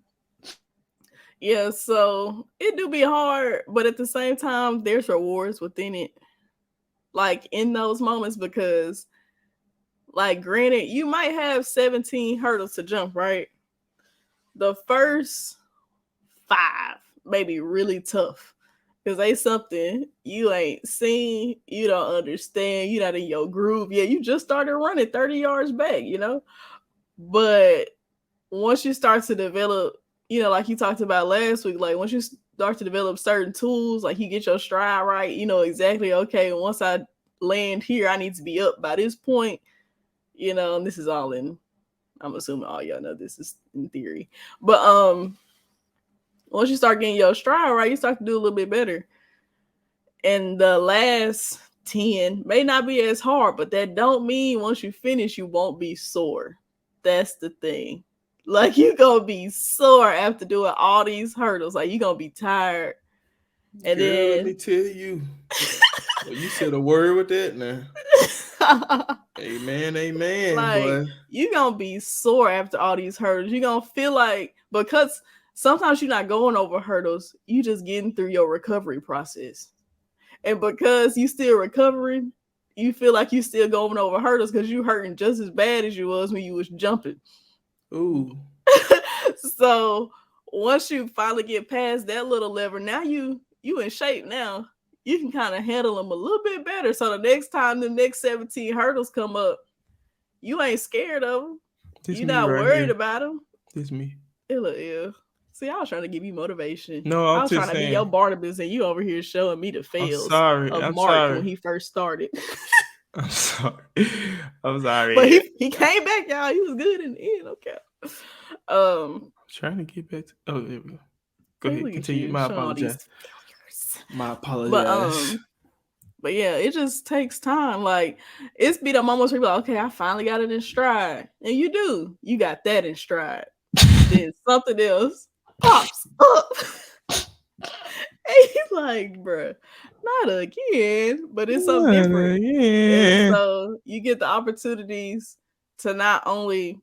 yeah, so it do be hard, but at the same time, there's rewards within it. Like in those moments, because like granted, you might have 17 hurdles to jump, right? The first 5 may be really tough because they something you ain't seen, you don't understand, you're not in your groove yet. You just started running 30 yards back, you know? But once you start to develop, you know, like you talked about last week, like once you start to develop certain tools, like you get your stride right, you know exactly, okay, once I land here, I need to be up by this point, you know, and this is all in, I'm assuming all y'all know this is in theory. But once you start getting your stride right, you start to do a little bit better. And the last 10 may not be as hard, but that don't mean once you finish, you won't be sore. That's the thing. Like you gonna be sore after doing all these hurdles. Like you gonna be tired. And Girl, then let me tell you. Well, you said a word with that now. Amen. Like boy. You gonna be sore after all these hurdles. You gonna feel like, because sometimes you're not going over hurdles, you just getting through your recovery process. And because you still recovering, you feel like you still going over hurdles because you hurting just as bad as you was when you was jumping. Ooh. So once you finally get past that little lever, now you in shape now. You can kind of handle them a little bit better. So the next time the next 17 hurdles come up, you ain't scared of them. You're not worried about them. This me. See, I was trying to give you motivation. No, I was trying to be your Barnabas, and you over here showing me the fails of Mark when he first started. I'm sorry. But he came back, y'all. He was good in the end. Okay. Trying to get back to. Oh, there we go. Go ahead, continue. My apologies. My apologies. But yeah, it just takes time. Like, it's be the moments where you're like, okay, I finally got it in stride. And you do. You got that in stride. Then something else pops up. And he's like, bruh, not again. But it's something different. And so you get the opportunities to not only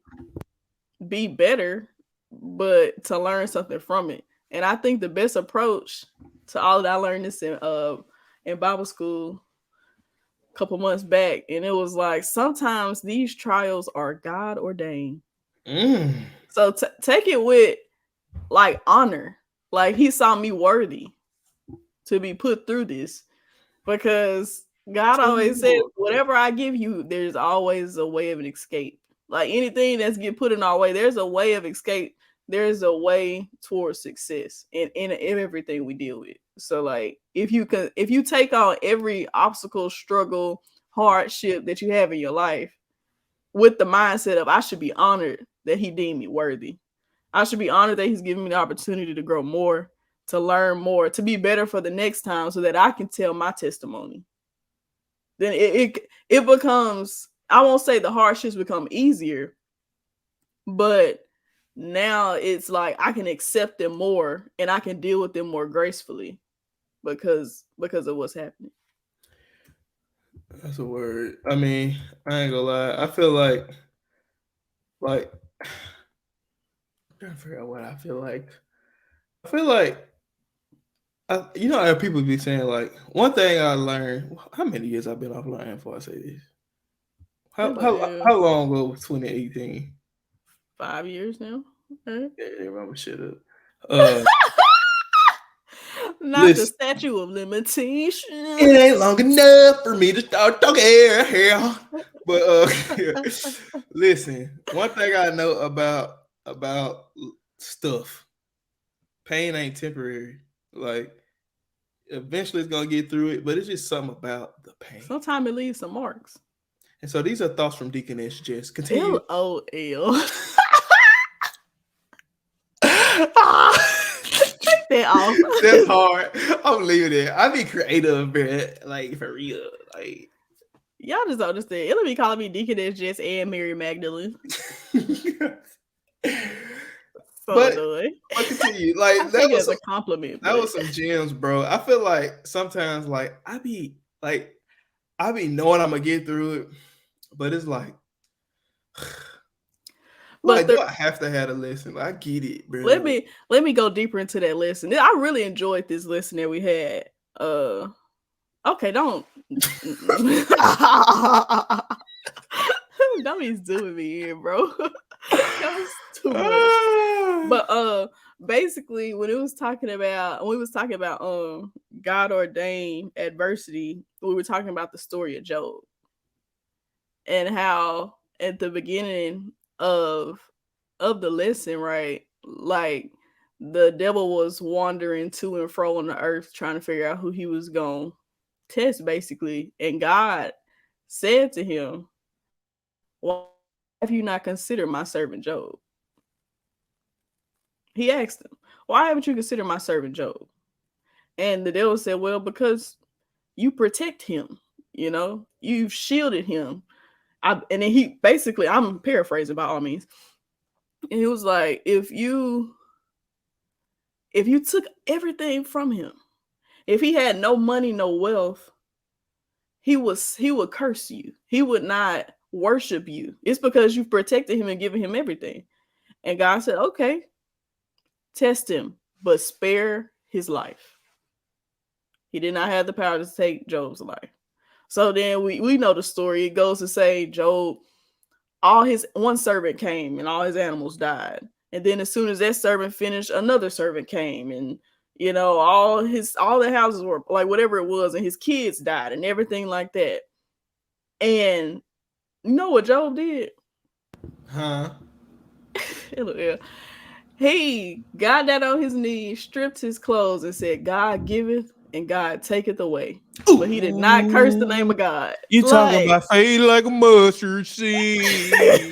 be better, but to learn something from it. And I think the best approach to all that, I learned this in Bible school a couple months back, and it was like, sometimes these trials are God ordained. So take it with like honor. Like, he saw me worthy to be put through this, because God always says, whatever I give you, there's always a way of an escape. Like, anything that's get put in our way, there's a way of escape. There's a way towards success in everything we deal with. So, like, if you take on every obstacle, struggle, hardship that you have in your life with the mindset of, I should be honored that he deemed me worthy. I should be honored that he's giving me the opportunity to grow more, to learn more, to be better for the next time, so that I can tell my testimony. Then it becomes, I won't say the hardships become easier, but now it's like I can accept them more and I can deal with them more gracefully because of what's happening. That's a word. I mean, I ain't gonna lie. I feel like I'm trying to figure out what I feel like. I feel like, you know how people be saying, like, one thing I learned, how many years I've been offline before I say this? How long ago was 2018? 5 years now. Okay. Yeah, remember shit up. Not the statute of limitation. It ain't long enough for me to start talking here. But listen, one thing I know about stuff, pain ain't temporary. Like, eventually it's gonna get through it, but it's just something about the pain. Sometimes it leaves some marks. And so these are thoughts from Deaconess Jess. Continue. LOL. Take that off. That's hard. I'm leaving it. I be creative, man. Like, for real. Like, y'all just don't understand. It'll be calling me Deaconess Jess and Mary Magdalene. But continue. Like, that was a compliment. That was some gems, bro. I feel like sometimes, like, I be knowing I'm gonna get through it, but it's like, do I have to have a lesson? I get it, bro. Let me go deeper into that lesson. I really enjoyed this lesson that we had. Okay, don't be zooming me in, bro. That was too much. But basically, when we was talking about God ordained adversity, we were talking about the story of Job, and how at the beginning of the lesson, right, like, the devil was wandering to and fro on the earth trying to figure out who he was going to test, basically, and God said to him, "Why have you not considered my servant Job?" He asked him, "Why haven't you considered my servant Job?" And the devil said, "Well, because you protect him, you've shielded him." And then he basically, I'm paraphrasing by all means, and he was like, if you took everything from him, if he had no money, no wealth, he would curse you. He would not worship you. It's because you've protected him and given him everything. And God said, okay, test him, but spare his life. He did not have the power to take Job's life. So then we know the story. It goes to say Job, one servant came and all his animals died. And then as soon as that servant finished, another servant came, and you know, all the houses were like whatever it was, and his kids died and everything like that. And you know what Job did? Huh? He got down on his knees, stripped his clothes, and said, God giveth and God taketh away. Ooh. But he did not curse the name of God. You talking about faith like a mustard seed. Faith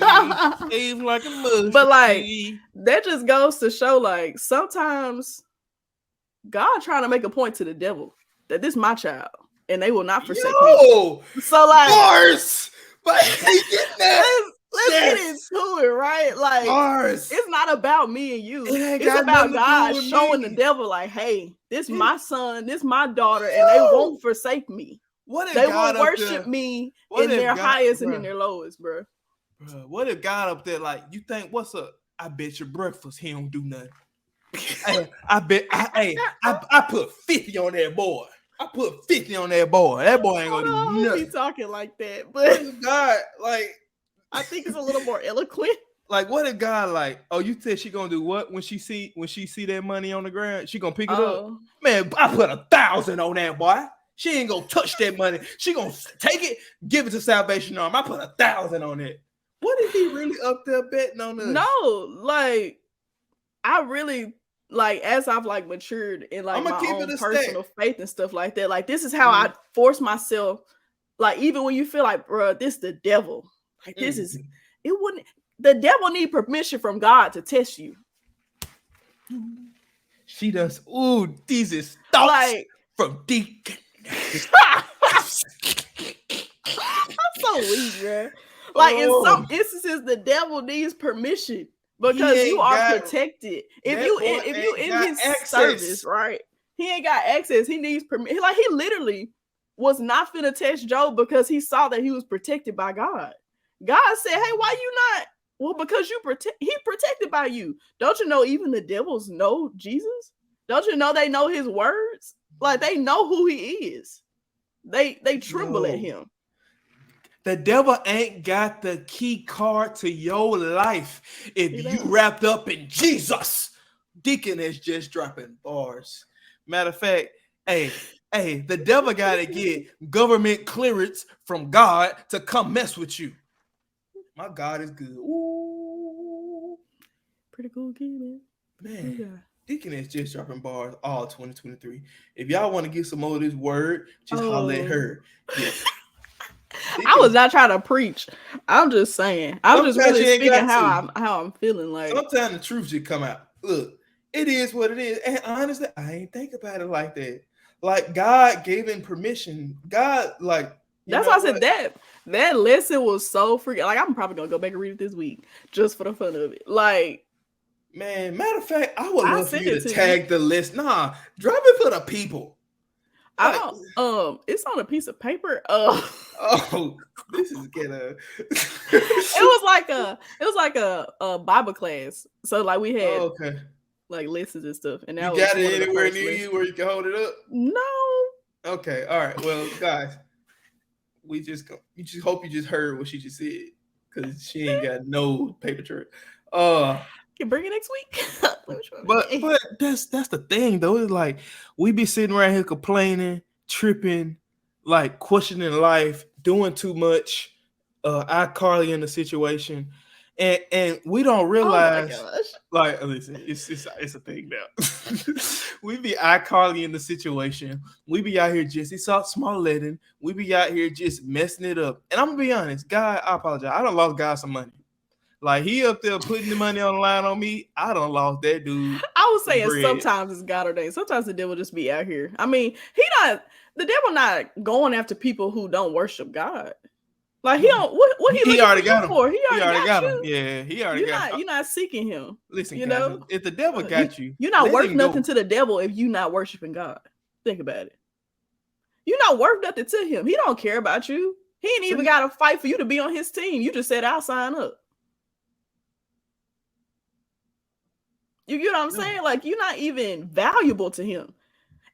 like a mustard but like seed. That just goes to show, like, sometimes God trying to make a point to the devil that this is my child and they will not forsake me. So like bars, but let's get into it, right? Like bars. It's not about me and you. It's about God showing the devil, like, hey, this is my son, this is my daughter, and they won't forsake me. They will worship me in their highest and in their lowest, bro. What if God up there, like, you think, what's up? I bet your breakfast he don't do nothing. I put 50 on that boy. That boy ain't gonna do nothing. Be talking like that, but God, like, I think it's a little more eloquent. Like, what if God, like, oh, you said she gonna do what when she see that money on the ground? She gonna pick it up? Man, I put 1,000 on that boy. She ain't gonna touch that money. She gonna take it, give it to Salvation Army. I put 1,000 on it. What if he really up there betting on us? No, like, I really, like, as I've like matured in like my own personal faith and stuff like that, like, this is how I force myself. Like, even when you feel like, bro, this is the devil. Like, this is, it wouldn't, the devil need permission from God to test you. She does. Ooh, these is thoughts like, from Deaconess. I'm so weak, bro. Like, in some instances, the devil needs permission because you are protected. If you in his service, right? He ain't got access. He needs permission. Like, he literally was not finna test Job because he saw that he was protected by God. God said, hey, why you not? Well, because he protected by you. Don't you know even the devils know Jesus? Don't you know they know his words? Like, they know who he is. They tremble at him. The devil ain't got the key card to your life if you wrapped up in Jesus. Deaconess just dropping bars. Matter of fact, hey, the devil got to get government clearance from God to come mess with you. My God is good. Ooh. Pretty cool kid, man. Yeah. Deaconess just dropping bars all 2023. If y'all want to get some more of this word, just holler at her. Yeah. I was not trying to preach. I'm just saying. I'm just really speaking how I'm feeling. Like, sometimes the truth should come out. Look, it is what it is. And honestly, I ain't think about it like that. Like, God gave him permission. God, like, that's why I said that lesson was so freaking. Like, I'm probably gonna go back and read it this week just for the fun of it. Like, man, matter of fact, I would love for you to tag the list. Nah, drop it for the people. Like, it's on a piece of paper. Oh, this is ghetto. it was like a Bible class. So like we had like lessons and stuff. And that you got it anywhere near you where you can hold it up? No. Okay, all right. Well, guys, we just hope you just heard what she just said because she ain't got no paper trail. Can bring it next week. but that's the thing though. It's like we be sitting right here complaining, tripping, like questioning life, doing too much. Carlee in the situation, and we don't realize. Like, listen, it's a thing now. We be Carlee in the situation. We be out here just Smollett. We be out here just messing it up. And I'm gonna be honest, God, I apologize. I done lost God some money. Like, he up there putting the money on the line on me. I done lost that dude. I was saying sometimes it's God ordained. Sometimes the devil just be out here. I mean, the devil not going after people who don't worship God. Like, he don't. What he already got him for? He already got him. Yeah, he already got him. You're not seeking him. Listen, you guys, know, if the devil got you, you're not worth nothing to the devil if you're not worshiping God. Think about it. You're not worth nothing to him. He don't care about you. He ain't even got to fight for you to be on his team. You just said, I'll sign up. You get what I'm saying? Like, you're not even valuable to him.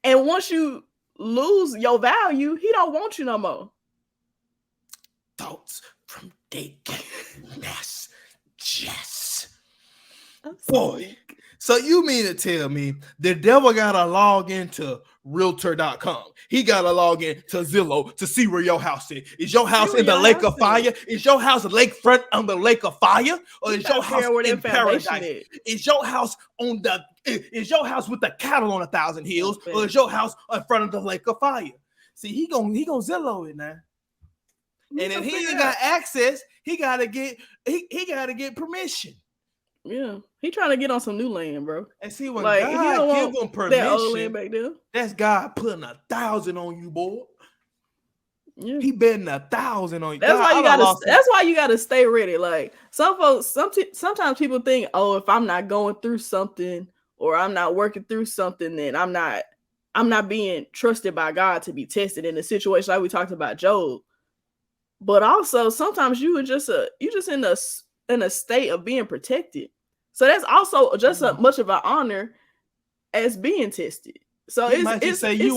And once you lose your value, he don't want you no more. Thoughts from Deaconess Jess. Boy. So you mean to tell me the devil got to log into Realtor.com? He got to log into Zillow to see where your house is. Is your house in the lake of fire? Is your house lakefront on the lake of fire? Or is your house in paradise? Is your house on the? Is your house with the cattle on 1,000 hills? Or is your house in front of the lake of fire? See, he gonna Zillow it now. And if he ain't got access, he gotta get permission. Yeah, he trying to get on some new land, bro. And see, when God give him permission, that old land back there. That's God putting 1,000 on you, boy. Yeah. He betting 1,000 on you. That's why you gotta stay ready. Like some folks, sometimes people think, oh, if I'm not going through something or I'm not working through something, then I'm not being trusted by God to be tested in a situation like we talked about Job. But also sometimes you just in a state of being protected. So that's also just as much of an honor as being tested. So you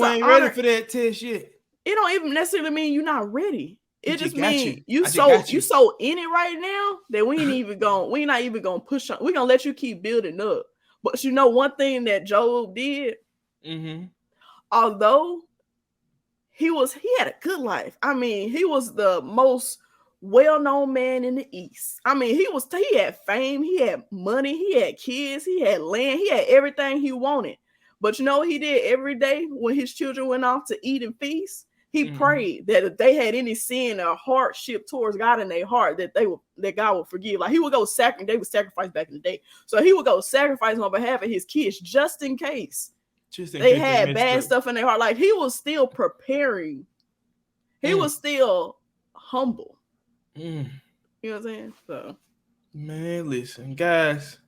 ain't ready for that test yet. It don't even necessarily mean you're not ready. It just means you so in it right now that we not even gonna push on. We're gonna let you keep building up. But you know one thing that Job did, although he had a good life. I mean, he was the most well-known man in the East. I mean, he had fame, he had money, he had kids, he had land, he had everything he wanted. But you know what he did every day when his children went off to eat and feast? He prayed that if they had any sin or hardship towards God in their heart, that God would forgive. Like he would go they would sacrifice back in the day. So he would go sacrifice on behalf of his kids just in case they had bad stuff in their heart. Like he was still preparing. He was still humble. You know what I'm saying? So, man, listen, guys,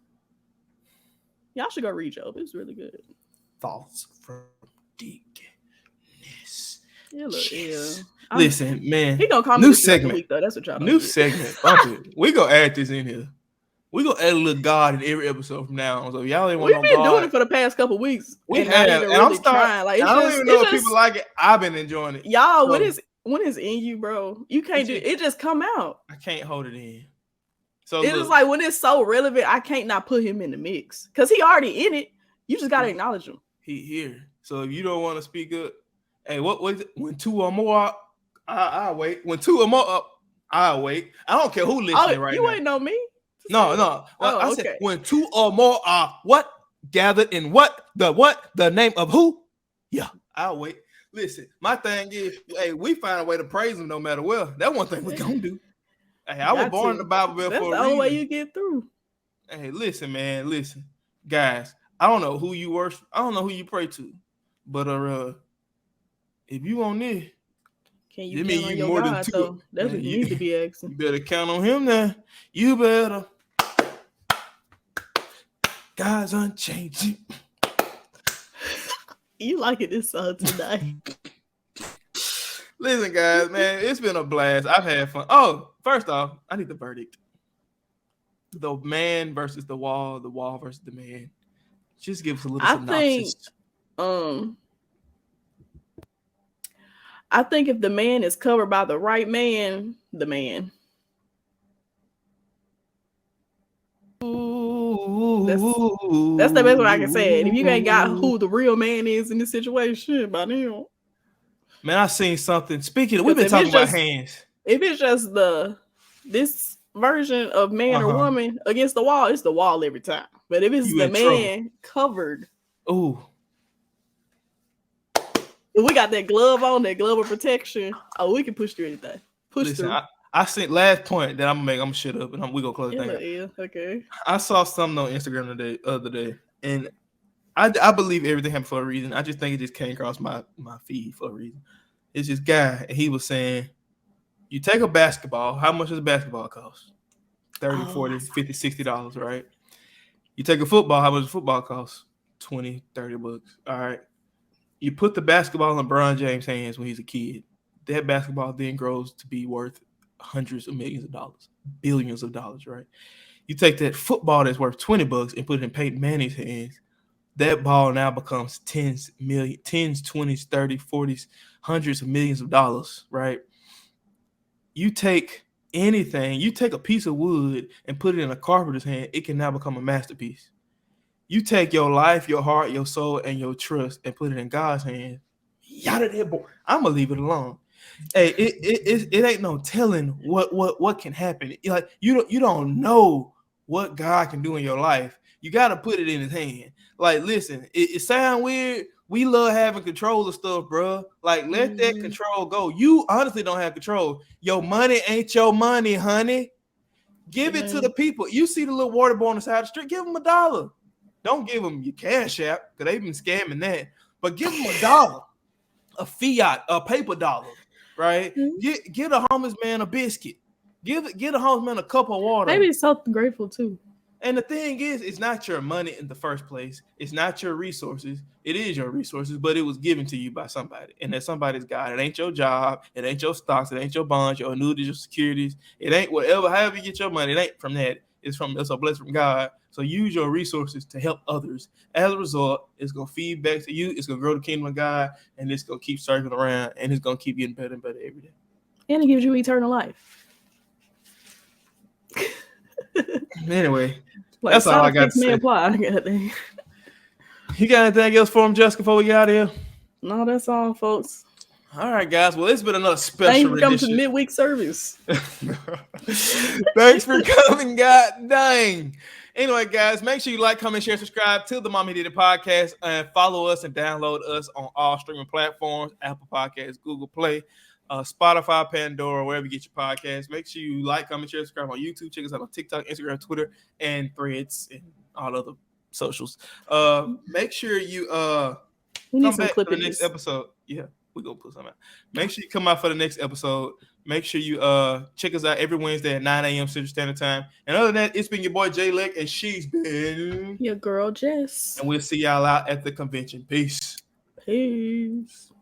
y'all should go read Job. It's really good. Thoughts from Deaconess. Yeah. Listen, man. He gonna call me new segment. Week, though. That's what y'all. New segment. We gonna add this in here. We gonna add a little God in every episode from now on. So y'all ain't want. We've been doing it for the past couple weeks. We have. And I'm starting. Like, I don't even know if people like it. I've been enjoying it. Y'all, when it's in you, bro, you can't do it. It just come out. I can't hold it in. So it's just like when it's so relevant, I can't not put him in the mix because he already in it. You just gotta acknowledge him. He here. So if you don't want to speak up, hey, what was it? When two or more, I'll wait. When two or more, I'll wait. I don't care who listening right now. You ain't know me. No. Well, I said when two or more are what gathered in the name of who? Yeah, I'll wait. Listen, my thing is, hey, we find a way to praise him no matter what. That's one thing we gonna do. Hey, I was born in the Bible Belt for a reason. That's the only way you get through. Hey, listen, man, guys. I don't know who you worship. I don't know who you pray to, but if you on this, can you count on your God? Though that's what you need to be asking. You better count on him now. You better. God's unchanging. You liking this song tonight? Listen, guys, man, it's been a blast. I've had fun. Oh, first off, I need the verdict. The man versus the wall versus the man. Just give us a little synopsis. I think if the man is covered by the right man, the man. That's the best way I can say it. If you ain't got who the real man is in this situation, by now. Man, I seen something. Speaking of, we've been talking about hands. If it's just this version of man or woman against the wall, it's the wall every time. But if it's the man covered, ooh. If we got that glove on, that glove of protection, we can push through anything. Through. I seen last point that I'm gonna make. I'm gonna shut up and we gonna close the thing. Yeah, okay. I saw something on Instagram the other day, and I believe everything happened for a reason. I just think it just came across my feed for a reason. It's this guy, and he was saying, you take a basketball. How much does a basketball cost? $30, $40, $50, $60, right? You take a football. How much does a football cost? $20, $30. All right. You put the basketball in LeBron James' hands when he's a kid. That basketball then grows to be worth hundreds of millions of dollars, billions of dollars, right? You take that football that's worth $20 and put it in Peyton Manning's hands. That ball now becomes tens, 20s, 30s, 40s, hundreds of millions of dollars, right? You take anything. You take a piece of wood and put it in a carpenter's hand, it can now become a masterpiece. You take your life, your heart, your soul, and your trust and put it in God's hands. Yada there, boy. I'm gonna leave it alone. Hey, it ain't no telling what can happen. Like you don't know what God can do in your life. You got to put it in His hand. Like, listen, it sound weird. We love having control of stuff, bro. Like, let that control go. You honestly don't have control. Your money ain't your money, honey. Give it to the people. You see the little water boy on the side of the street, give them $1. Don't give them your cash app because they've been scamming that. But give them $1, a fiat, a paper dollar, right? Get a homeless man a biscuit. Get a homeless man a cup of water. They be so grateful too. And the thing is, it's not your money in the first place. It's not your resources. It is your resources, but it was given to you by somebody. And that somebody's God. It ain't your job. It ain't your stocks. It ain't your bonds, your annuities, your securities. It ain't whatever, however you get your money. It ain't from that. It's a blessing from God. So use your resources to help others. As a result, it's going to feed back to you. It's going to grow the kingdom of God. And it's going to keep circling around. And it's going to keep getting better and better every day. And it gives you eternal life. Anyway. Like, that's all I got to say. Apply. You got anything else for him, Jessica, before we get out of here? No, that's all, folks. All right, guys. Well, it's been another special Thanks for coming edition. to midweek service. Thanks for coming, God dang. Anyway, guys, make sure you like, comment, share, subscribe to the MamaHeDidIt podcast, and follow us and download us on all streaming platforms: Apple Podcasts, Google Play, Spotify, Pandora, wherever you get your podcasts. Make sure you like, comment, share, subscribe on YouTube. Check us out on TikTok, Instagram, Twitter, and Threads, and all other socials. Make sure you come back for the next episode. Yeah, we're gonna put something out. Make sure you come out for the next episode. Make sure you check us out every Wednesday at 9 a.m. Central Standard Time. And other than that, it's been your boy Jay Leck, and she's been your girl Jess. And we'll see y'all out at the convention. Peace. Peace.